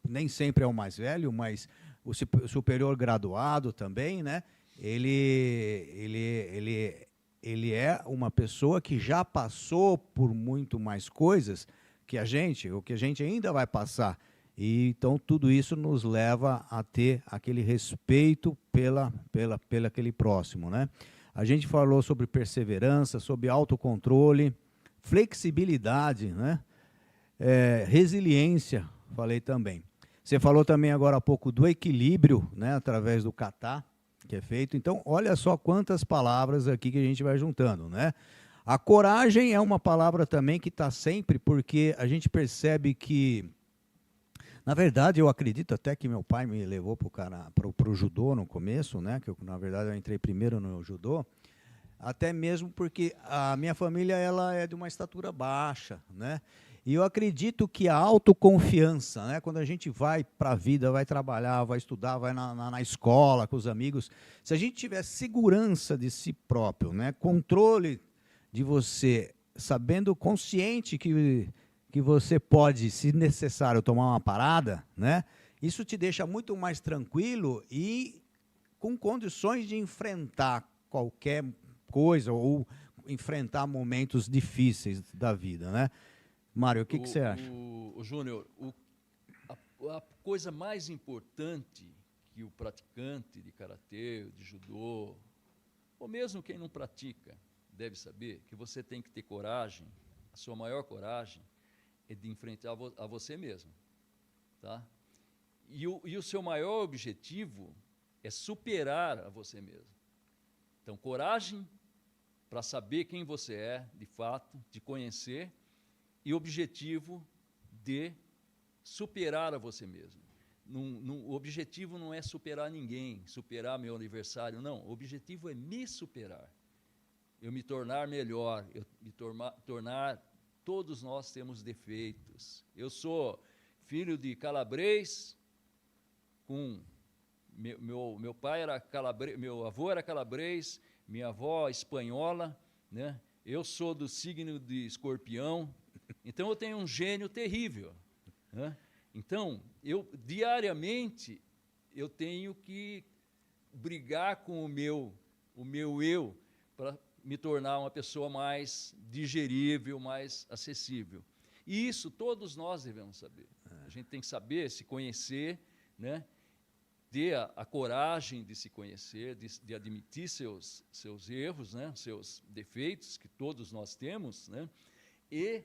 nem sempre é o mais velho, mas o superior graduado também, né? Ele é uma pessoa que já passou por muito mais coisas que a gente, o que a gente ainda vai passar. E então tudo isso nos leva a ter aquele respeito pela aquele próximo, né? A gente falou sobre perseverança, sobre autocontrole, flexibilidade, né? Resiliência, falei também. Você falou também agora há pouco do equilíbrio, né, através do kata, que é feito. Então, olha só quantas palavras aqui que a gente vai juntando, né? A coragem é uma palavra também que está sempre, porque a gente percebe que, na verdade, eu acredito até que meu pai me levou para o judô no começo, né? Que na verdade eu entrei primeiro no judô, até mesmo porque a minha família ela é de uma estatura baixa, né? E eu acredito que a autoconfiança, né, quando a gente vai para a vida, vai trabalhar, vai estudar, vai na escola com os amigos, se a gente tiver segurança de si próprio, né, controle de você, sabendo, consciente que você pode, se necessário, tomar uma parada, né, isso te deixa muito mais tranquilo e com condições de enfrentar qualquer coisa ou enfrentar momentos difíceis da vida, né? Mário, o que você acha? Júnior, a coisa mais importante que o praticante de karatê, de judô, ou mesmo quem não pratica, deve saber que você tem que ter coragem, a sua maior coragem é de enfrentar a você mesmo, tá? E o seu maior objetivo é superar a você mesmo. Então, coragem para saber quem você é, de fato, de conhecer, e objetivo de superar a você mesmo. O objetivo não é superar ninguém, superar meu aniversário, não. O objetivo é me superar, eu me tornar melhor, eu me tornar. Todos nós temos defeitos. Eu sou filho de calabrês, meu pai era calabrês, meu avô era calabrês, minha avó espanhola, né? Eu sou do signo de Escorpião. Então, eu tenho um gênio terrível, né? Então, diariamente, eu tenho que brigar com o meu eu para me tornar uma pessoa mais digerível, mais acessível. E isso todos nós devemos saber. A gente tem que saber, se conhecer, né? Ter a coragem de se conhecer, de admitir seus erros, né? Seus defeitos, que todos nós temos, né? E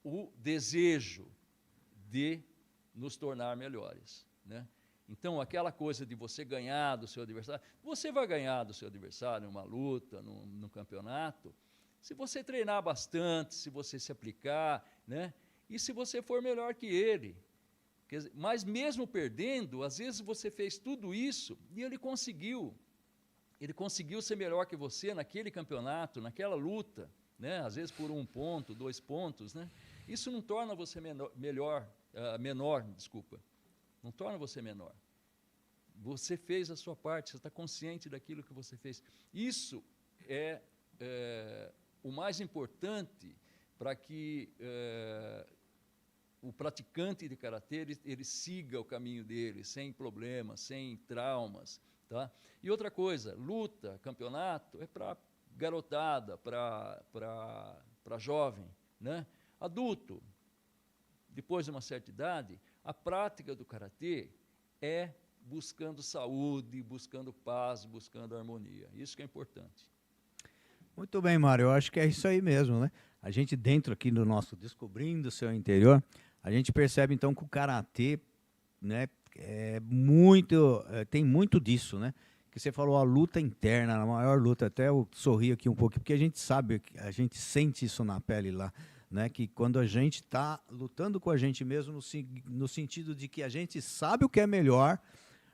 o desejo de nos tornar melhores, né? Então, aquela coisa de você ganhar do seu adversário, você vai ganhar do seu adversário numa luta, num campeonato, se você treinar bastante, se você se aplicar, né? E se você for melhor que ele. Mas mesmo perdendo, às vezes você fez tudo isso e ele conseguiu ser melhor que você naquele campeonato, naquela luta, né? Às vezes por 1 ponto, 2 pontos, né? Isso não torna você menor, não torna você menor. Você fez a sua parte, você está consciente daquilo que você fez. Isso é o mais importante para que o praticante de karatê ele siga o caminho dele, sem problemas, sem traumas. Tá? E outra coisa, luta, campeonato, é para garotada, para jovem. Né? Adulto, depois de uma certa idade, a prática do karatê é buscando saúde, buscando paz, buscando harmonia. Isso que é importante. Muito bem, Mário, eu acho que é isso aí mesmo, né? A gente dentro aqui do nosso Descobrindo o Seu Interior, a gente percebe então que o karatê, né, tem muito disso, né? Que você falou a luta interna, a maior luta, até eu sorri aqui um pouco, porque a gente sabe, a gente sente isso na pele lá, né? Que quando a gente está lutando com a gente mesmo, no sentido de que a gente sabe o que é melhor,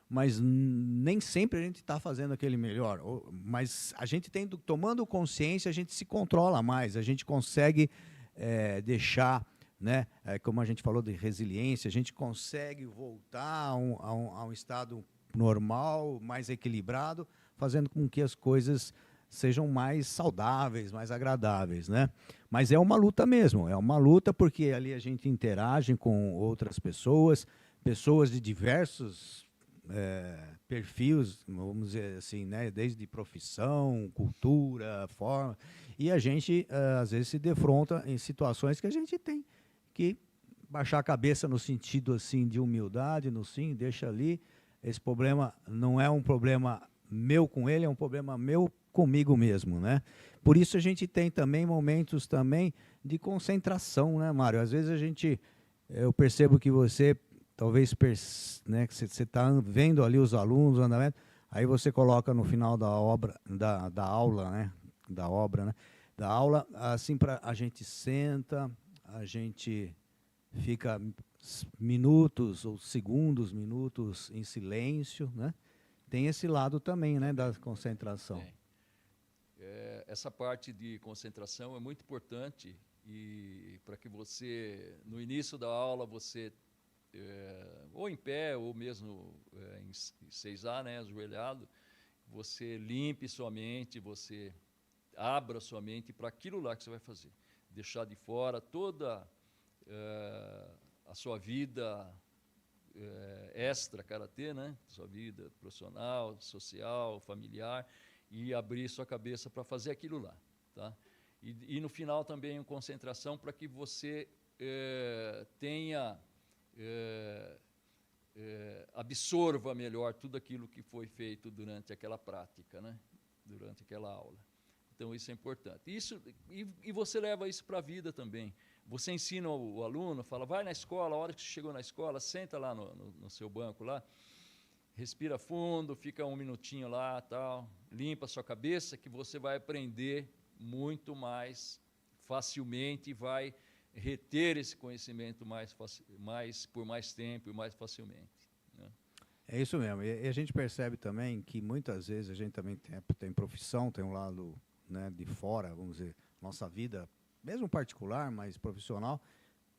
mas nem sempre a gente está fazendo aquele melhor. Mas a gente tomando consciência, a gente se controla mais, a gente consegue deixar, né, como a gente falou de resiliência, a gente consegue voltar a um estado normal, mais equilibrado, fazendo com que as coisas sejam mais saudáveis, mais agradáveis, né? Mas é uma luta mesmo, é uma luta porque ali a gente interage com outras pessoas, pessoas de diversos perfis, vamos dizer assim, né? Desde profissão, cultura, forma, e a gente às vezes se defronta em situações que a gente tem que baixar a cabeça no sentido assim de humildade, no sim, deixa ali. Esse problema não é um problema meu com ele, é um problema meu comigo mesmo, né? Por isso a gente tem também momentos também de concentração, né, Mário? Às vezes eu percebo que você talvez, né, que você está vendo ali os alunos, o andamento, aí você coloca no final da obra, da aula, né, da obra, né, da aula, assim, a gente senta, a gente fica minutos ou segundos, minutos em silêncio, né? Tem esse lado também, né, da concentração. Essa parte de concentração é muito importante e para que você, no início da aula, você ou em pé ou mesmo em 6A, né, ajoelhado, você limpe sua mente, você abra sua mente para aquilo lá que você vai fazer. Deixar de fora toda a sua vida extra karatê, né? Sua vida profissional, social, familiar, e abrir sua cabeça para fazer aquilo lá. Tá? E no final também concentração para que você tenha... absorva melhor tudo aquilo que foi feito durante aquela prática, né? Durante aquela aula. Então, isso é importante. E você leva isso para a vida também. Você ensina o aluno, fala, vai na escola, a hora que você chegou na escola, senta lá no seu banco, lá, respira fundo, fica um minutinho lá, tal, limpa a sua cabeça, que você vai aprender muito mais facilmente e vai reter esse conhecimento por mais tempo e mais facilmente. Né? É isso mesmo. E a gente percebe também que muitas vezes a gente também tem profissão, tem um lado, né, de fora, vamos dizer, nossa vida, mesmo particular, mas profissional,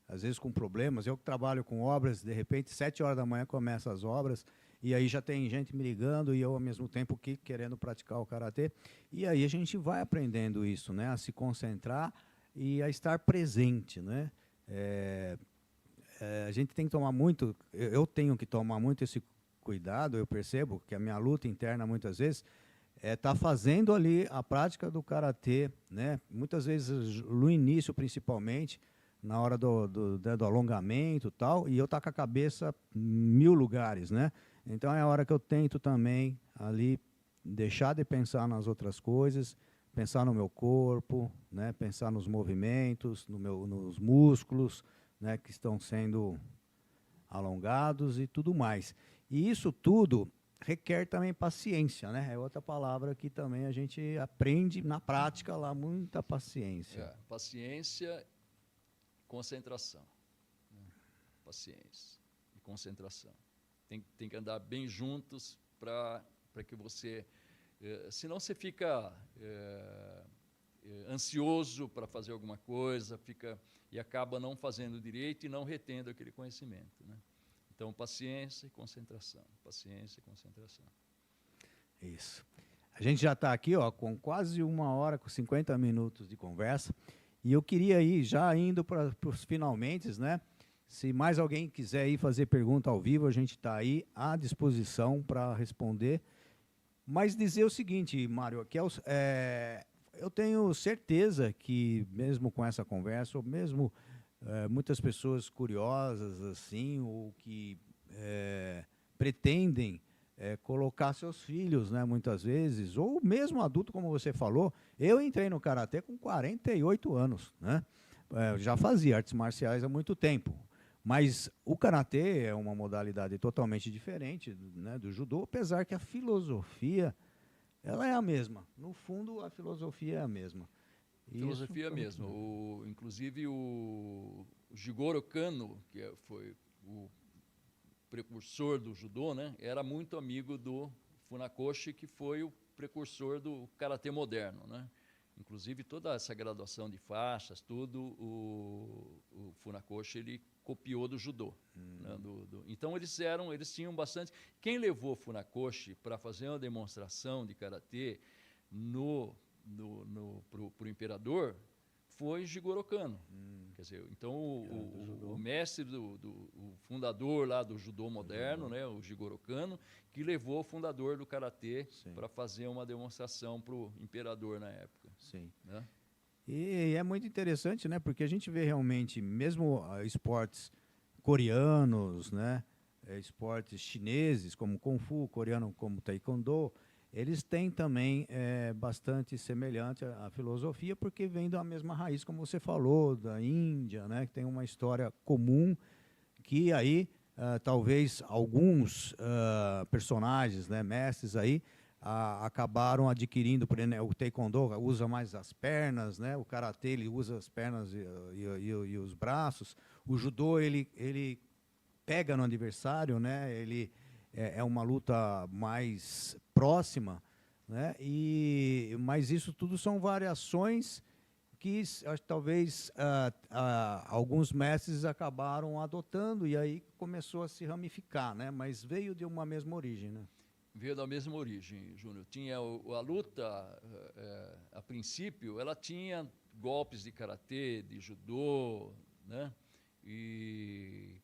às vezes com problemas. Eu que trabalho com obras, de repente, 7 horas da manhã começam as obras, e aí já tem gente me ligando e eu, ao mesmo tempo, querendo praticar o karatê. E aí a gente vai aprendendo isso, né, a se concentrar e a estar presente, né? A gente tem que tomar muito, eu tenho que tomar muito esse cuidado, eu percebo que a minha luta interna, muitas vezes, tá fazendo ali a prática do karatê, né? Muitas vezes, no início, principalmente, na hora do alongamento e tal, e eu tá com a cabeça em 1000 lugares, né? Então é a hora que eu tento também ali deixar de pensar nas outras coisas, pensar no meu corpo, né? Pensar nos movimentos, nos músculos, né? Que estão sendo alongados e tudo mais. E isso tudo requer também paciência, né? É outra palavra que também a gente aprende na prática lá, muita paciência. Paciência, concentração. Né? Paciência e concentração. Tem que andar bem juntos para que você... senão você fica ansioso para fazer alguma coisa, e acaba não fazendo direito e não retendo aquele conhecimento. Né? Então, paciência e concentração. Paciência e concentração. Isso. A gente já está aqui, ó, com quase 1 hora, com 50 minutos de conversa. E eu queria ir, já indo para os finalmente, né? Se mais alguém quiser ir fazer pergunta ao vivo, a gente está aí à disposição para responder. Mas dizer o seguinte, Mário, que eu tenho certeza que, mesmo com essa conversa, ou mesmo muitas pessoas curiosas, assim, ou que pretendem colocar seus filhos, né, muitas vezes, ou mesmo adulto, como você falou, eu entrei no Karatê com 48 anos, né? Já fazia artes marciais há muito tempo. Mas o Karatê é uma modalidade totalmente diferente, né, do judô, apesar que a filosofia ela é a mesma. No fundo, a filosofia é a mesma. Filosofia é a mesma. Inclusive, o Jigoro Kano, que foi o precursor do judô, né, era muito amigo do Funakoshi, que foi o precursor do karatê moderno, né? Inclusive toda essa graduação de faixas, tudo o Funakoshi ele copiou do judô. Né, então eles tinham bastante. Quem levou Funakoshi para fazer uma demonstração de karatê para o imperador foi Jigoro Kano. Quer dizer, então o mestre o fundador lá do judô moderno, né, o Jigoro Kano, que levou o fundador do karatê para fazer uma demonstração para o imperador na época. Sim. Né? E é muito interessante, né, porque a gente vê realmente, mesmo esportes coreanos, né, esportes chineses como Kung Fu, coreano como Taekwondo, eles têm também bastante semelhante à filosofia, porque vem da mesma raiz, como você falou, da Índia, né, que tem uma história comum, que aí talvez alguns personagens, né, mestres aí, acabaram adquirindo, por exemplo, o Taekwondo usa mais as pernas, né, o Karatê ele usa as pernas e os braços, o Judô ele pega no adversário, né, ele é uma luta mais próxima, né? Mas isso tudo são variações que talvez alguns mestres acabaram adotando e aí começou a se ramificar, né? Mas veio de uma mesma origem, né? Veio da mesma origem, Júnior. Tinha a luta, a princípio, ela tinha golpes de karatê, de judô, né? E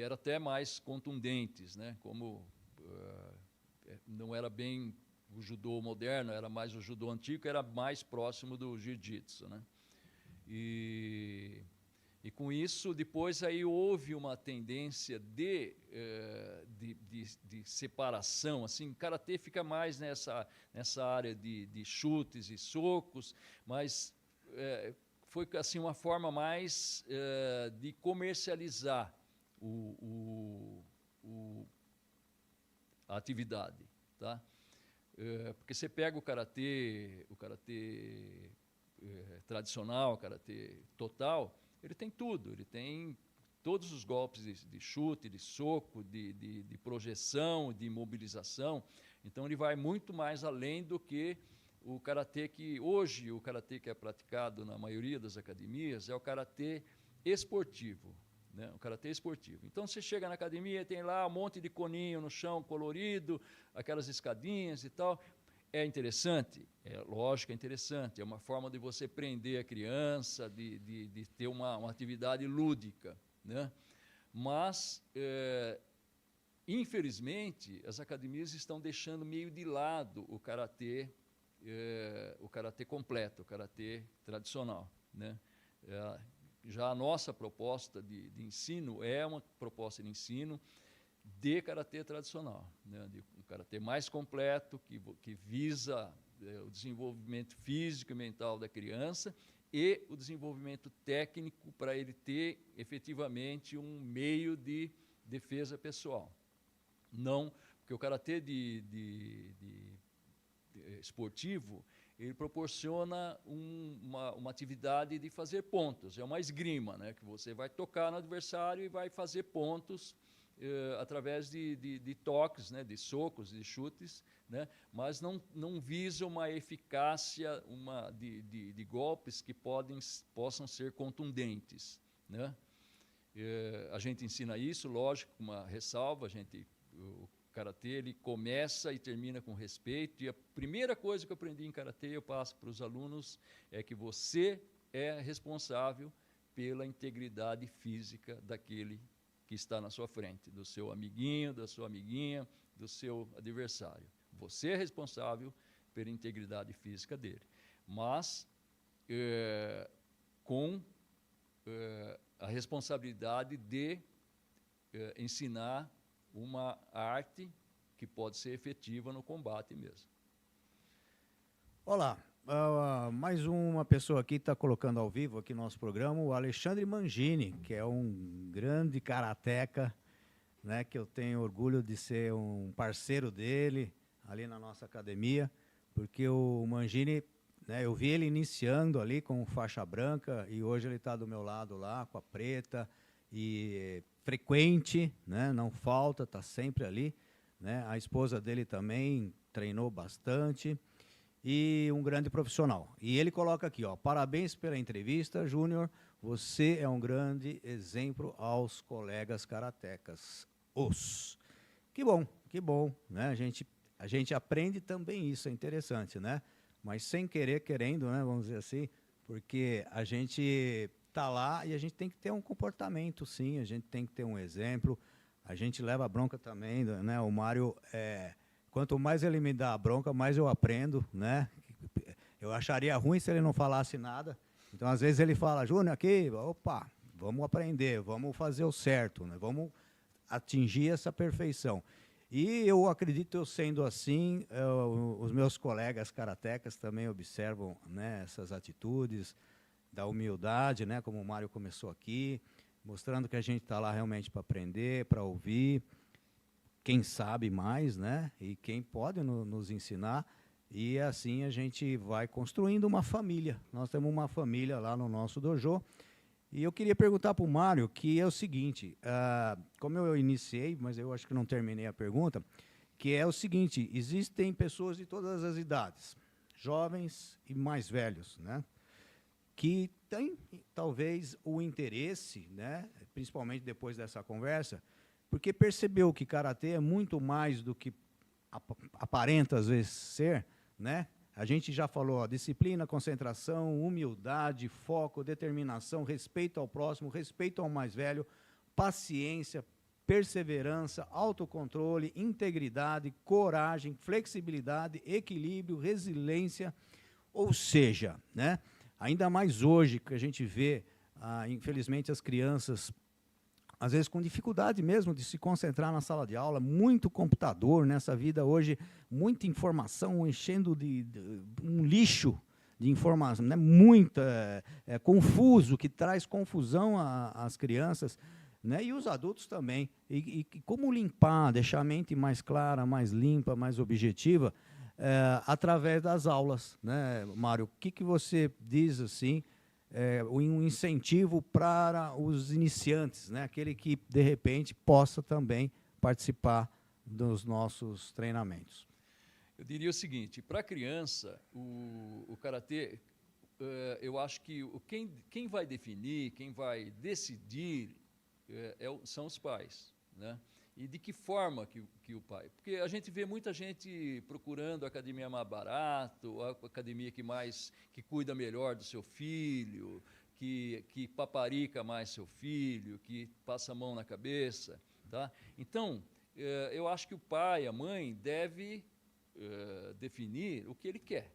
era até mais contundentes, né? Como não era bem o judô moderno, era mais o judô antigo, era mais próximo do jiu-jitsu, né? E com isso, depois aí houve uma tendência de separação, assim, o karatê fica mais nessa área de chutes e socos, mas foi assim uma forma mais de comercializar a atividade, tá? Porque você pega o karatê tradicional, o karatê total, ele tem tudo, ele tem todos os golpes de chute, de soco, de projeção, de imobilização. Então ele vai muito mais além do que o karatê que hoje, o karatê que é praticado na maioria das academias é o karatê esportivo. Né, o karatê esportivo. Então você chega na academia, tem lá um monte de coninho no chão colorido, aquelas escadinhas e tal. É interessante? É lógico, é interessante. É uma forma de você prender a criança, de ter uma atividade lúdica. Né? Mas, infelizmente, as academias estão deixando meio de lado o karatê completo, o karatê tradicional. Né? Já a nossa proposta de ensino é uma proposta de ensino de karatê tradicional, né? De um karatê mais completo, que visa o desenvolvimento físico e mental da criança e o desenvolvimento técnico para ele ter efetivamente um meio de defesa pessoal. Não, porque o karatê esportivo, ele proporciona uma atividade de fazer pontos, é uma esgrima, né, que você vai tocar no adversário e vai fazer pontos através de toques, né, de socos, de chutes, né, mas não visa uma eficácia de golpes que possam ser contundentes. Né? A gente ensina isso, lógico, com uma ressalva, o karatê ele começa e termina com respeito, e a primeira coisa que eu aprendi em karatê, eu passo para os alunos, é que você é responsável pela integridade física daquele que está na sua frente, do seu amiguinho, da sua amiguinha, do seu adversário. Você é responsável pela integridade física dele, mas com a responsabilidade de ensinar uma arte que pode ser efetiva no combate mesmo. Olá, mais uma pessoa aqui está colocando ao vivo aqui no nosso programa, o Alexandre Mangini, que é um grande karateca, né, que eu tenho orgulho de ser um parceiro dele ali na nossa academia, porque o Mangini, né, eu vi ele iniciando ali com faixa branca e hoje ele está do meu lado lá com a preta e frequente, né, não falta, está sempre ali, né, a esposa dele também treinou bastante e um grande profissional. E ele coloca aqui, ó, parabéns pela entrevista, Júnior, você é um grande exemplo aos colegas karatecas. Que bom, né? A gente aprende também isso, é interessante, né? Mas sem querer, querendo, né? Vamos dizer assim, porque a gente está lá e a gente tem que ter um comportamento, sim, a gente tem que ter um exemplo, a gente leva a bronca também, né? O Mário, quanto mais ele me dá a bronca, mais eu aprendo, né? Eu acharia ruim se ele não falasse nada. Então, às vezes ele fala, Júnior, aqui, opa, vamos aprender, vamos fazer o certo, né? Vamos atingir essa perfeição. E eu acredito, eu sendo assim, os meus colegas karatecas também observam, né, essas atitudes da humildade, né, como o Mário começou aqui, mostrando que a gente está lá realmente para aprender, para ouvir, quem sabe mais, né, e quem pode nos ensinar, e assim a gente vai construindo uma família. Nós temos uma família lá no nosso dojo. E eu queria perguntar para o Mário, que é o seguinte, como eu iniciei, mas eu acho que não terminei a pergunta, que é o seguinte, existem pessoas de todas as idades, jovens e mais velhos, né, que têm talvez o interesse, né, principalmente depois dessa conversa, porque percebeu que karatê é muito mais do que aparenta às vezes ser, né? A gente já falou, ó, disciplina, concentração, humildade, foco, determinação, respeito ao próximo, respeito ao mais velho, paciência, perseverança, autocontrole, integridade, coragem, flexibilidade, equilíbrio, resiliência. Ou seja, né, ainda mais hoje que a gente vê, infelizmente, as crianças às vezes com dificuldade mesmo de se concentrar na sala de aula, muito computador nessa vida hoje, muita informação enchendo de um lixo de informação, né? Muita, confuso, que traz confusão às crianças, né? E os adultos também. E como limpar, deixar a mente mais clara, mais limpa, mais objetiva, através das aulas, né, Mário? O que você diz assim? Um incentivo para os iniciantes, né? Aquele que, de repente, possa também participar dos nossos treinamentos. Eu diria o seguinte, para a criança, o karatê, eu acho que quem vai definir, quem vai decidir, são os pais, né? E de que forma que o pai... Porque a gente vê muita gente procurando a academia mais barato, a academia que cuida melhor do seu filho, que paparica mais seu filho, que passa a mão na cabeça. Tá? Então, eu acho que o pai, a mãe, deve definir o que ele quer.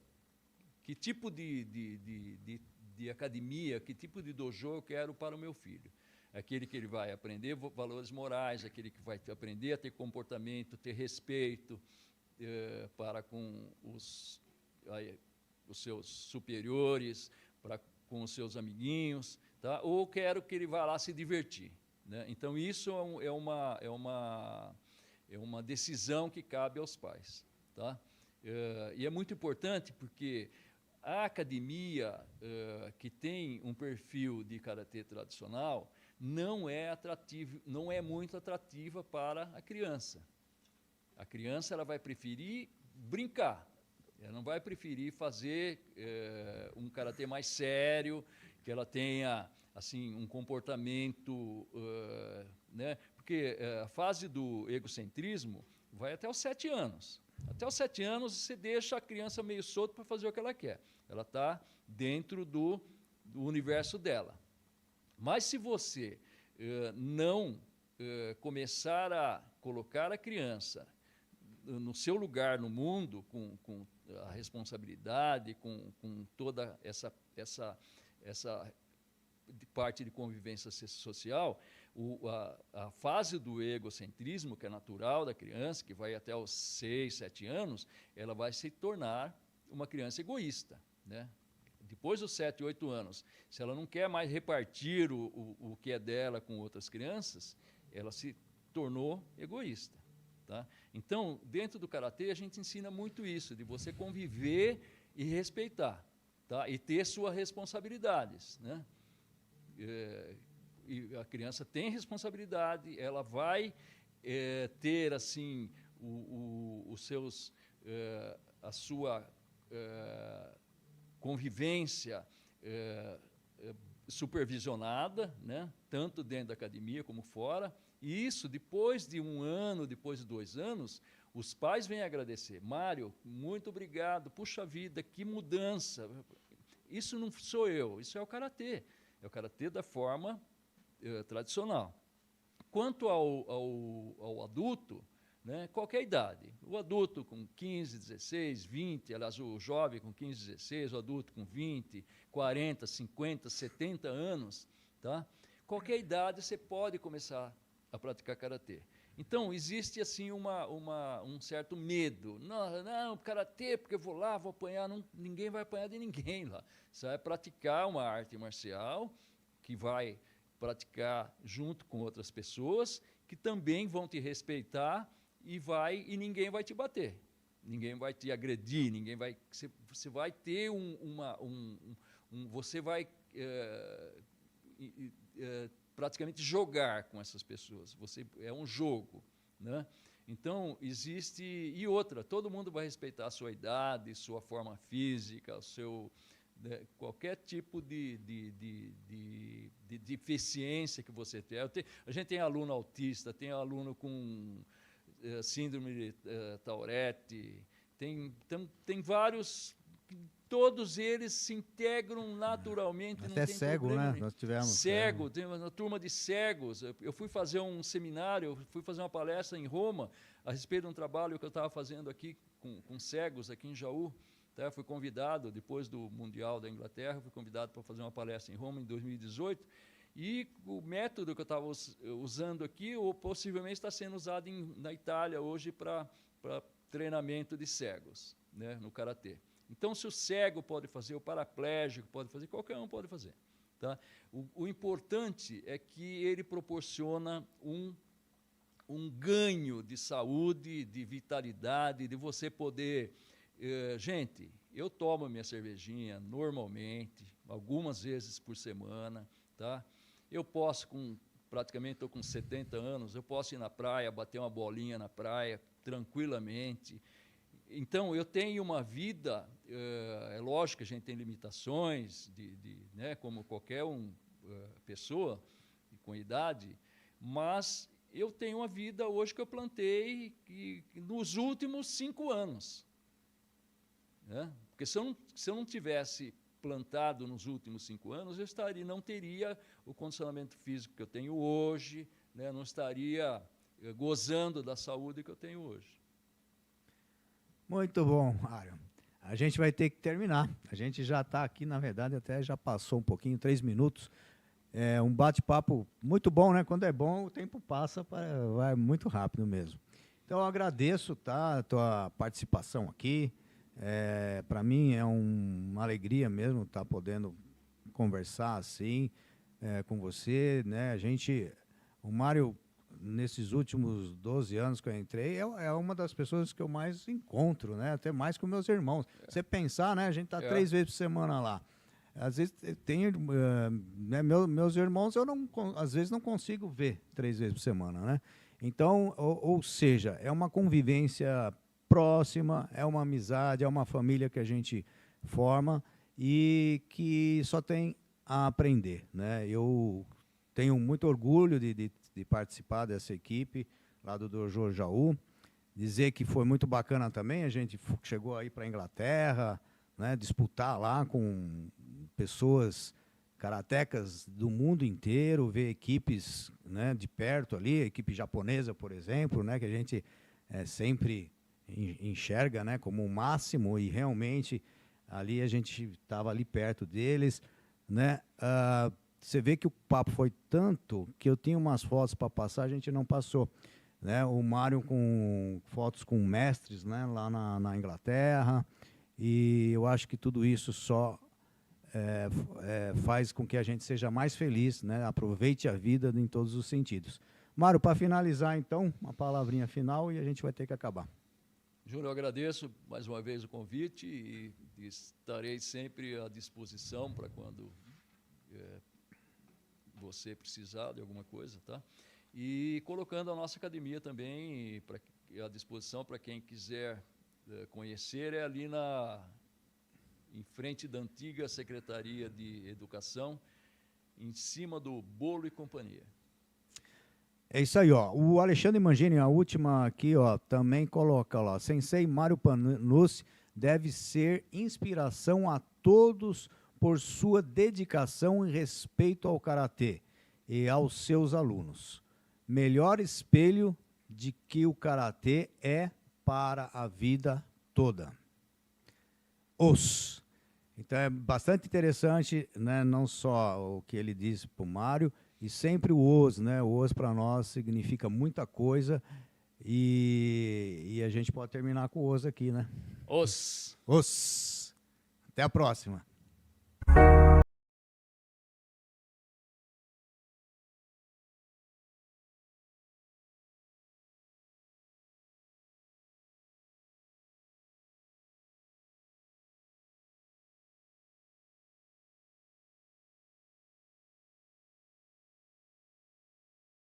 Que tipo de academia, que tipo de dojo eu quero para o meu filho. Aquele que ele vai aprender valores morais, aquele que vai aprender a ter comportamento, ter respeito para com os seus superiores, para com os seus amiguinhos, tá? Ou quero que ele vá lá se divertir, né? Então, isso é uma decisão que cabe aos pais. Tá? E é muito importante porque a academia que tem um perfil de karatê tradicional não é muito atrativa para a criança. A criança ela vai preferir brincar, ela não vai preferir fazer um karatê mais sério, que ela tenha assim um comportamento, né? Porque a fase do egocentrismo vai até os 7 anos. Até os 7 anos você deixa a criança meio solta para fazer o que ela quer. Ela está dentro do universo dela. Mas se você não começar a colocar a criança no seu lugar no mundo, com a responsabilidade, com toda essa parte de convivência social, a fase do egocentrismo, que é natural da criança, que vai até os 6, 7 anos, ela vai se tornar uma criança egoísta, né? Depois dos 7, 8 anos, se ela não quer mais repartir o que é dela com outras crianças, ela se tornou egoísta. Tá? Então, dentro do karatê, a gente ensina muito isso, de você conviver e respeitar, tá? E ter suas responsabilidades, né? E a criança tem responsabilidade, ela vai ter assim a sua convivência supervisionada, né? Tanto dentro da academia como fora. E isso, depois de 1 ano, depois de 2 anos, os pais vêm agradecer. Mário, muito obrigado, puxa vida, que mudança. Isso não sou eu, isso é o karatê. É o karatê da forma tradicional. Quanto ao adulto, né, qualquer idade. O adulto com 15, 16, 20, aliás, o jovem com 15, 16, o adulto com 20, 40, 50, 70 anos, tá? Qualquer idade você pode começar a praticar karatê. Então, existe assim um certo medo. Não, karatê, porque eu vou lá, vou apanhar. Não, ninguém vai apanhar de ninguém lá. Você vai praticar uma arte marcial que vai praticar junto com outras pessoas que também vão te respeitar e ninguém vai te bater. Ninguém vai te agredir, ninguém vai... Você vai ter você vai praticamente jogar com essas pessoas. É um jogo, né? Então, existe... E outra, todo mundo vai respeitar a sua idade, sua forma física, qualquer tipo de deficiência que você tem. A gente tem aluno autista, tem aluno com síndrome de Tourette, tem vários... Todos eles se integram naturalmente. Até não tem cego, problema né? nenhum. Nós tivemos. Cego, tem uma turma de cegos. Eu fui fazer um seminário, eu fui fazer uma palestra em Roma a respeito de um trabalho que eu estava fazendo aqui com cegos, aqui em Jaú. Tá? Fui convidado, depois do Mundial da Inglaterra, fui convidado para fazer uma palestra em Roma em 2018. E o método que eu estava usando aqui, ou possivelmente está sendo usado na Itália hoje para treinamento de cegos, né, no karatê. Então, se o cego pode fazer, o paraplégico pode fazer, qualquer um pode fazer. Tá? O importante é que ele proporciona um ganho de saúde, de vitalidade, de você poder... gente, eu tomo minha cervejinha normalmente, algumas vezes por semana. Tá? Eu posso, praticamente estou com 70 anos, eu posso ir na praia, bater uma bolinha na praia tranquilamente. Então, eu tenho uma vida, é lógico que a gente tem limitações, né, como qualquer pessoa com idade, mas eu tenho uma vida hoje que eu plantei nos últimos 5 anos. Né? Porque se eu não tivesse plantado nos últimos 5 anos, eu não teria o condicionamento físico que eu tenho hoje, né, não estaria gozando da saúde que eu tenho hoje. Muito bom, Mário. A gente vai ter que terminar. A gente já está aqui, na verdade, até já passou um pouquinho, 3 minutos. É um bate-papo muito bom, né? Quando é bom, o tempo passa, vai muito rápido mesmo. Então, eu agradeço, tá, a tua participação aqui. Para mim é uma alegria mesmo estar podendo conversar assim com você, né? O Mário, nesses últimos 12 anos que eu entrei, é uma das pessoas que eu mais encontro, né? Até mais que os meus irmãos. Você pensar, né? A gente está 3 vezes por semana lá. Às vezes tem, né, meus irmãos às vezes não consigo ver 3 vezes por semana, né? Então, ou seja, é uma convivência próxima, é uma amizade, é uma família que a gente forma e que só tem a aprender, né? Eu tenho muito orgulho de participar dessa equipe lá do Dojo Jaú, dizer que foi muito bacana também, a gente chegou aí para a Inglaterra, né, disputar lá com pessoas karatecas do mundo inteiro, ver equipes, né, de perto ali, a equipe japonesa, por exemplo, né, que a gente sempre enxerga, né, como o máximo, e realmente ali a gente estava ali perto deles, né? Você vê que o papo foi tanto que eu tinha umas fotos para passar, a gente não passou, né? O Mário com fotos com mestres, né, lá na Inglaterra, e eu acho que tudo isso só faz com que a gente seja mais feliz, né? Aproveite a vida em todos os sentidos. Mário, para finalizar, então, uma palavrinha final e a gente vai ter que acabar. Júnior, eu agradeço mais uma vez o convite e estarei sempre à disposição para quando você precisar de alguma coisa, tá? E colocando a nossa academia também à disposição para quem quiser conhecer, é ali em frente da antiga Secretaria de Educação, em cima do Bolo e Companhia. É isso aí, ó. O Alexandre Mangini, a última aqui, ó, também coloca lá. Sensei Mário Panucci deve ser inspiração a todos por sua dedicação e respeito ao karatê e aos seus alunos. Melhor espelho de que o karatê é para a vida toda. Então é bastante interessante, né, não só o que ele disse para o Mário, e sempre o os, né? O os para nós significa muita coisa e a gente pode terminar com o os aqui, né? Os. Até a próxima.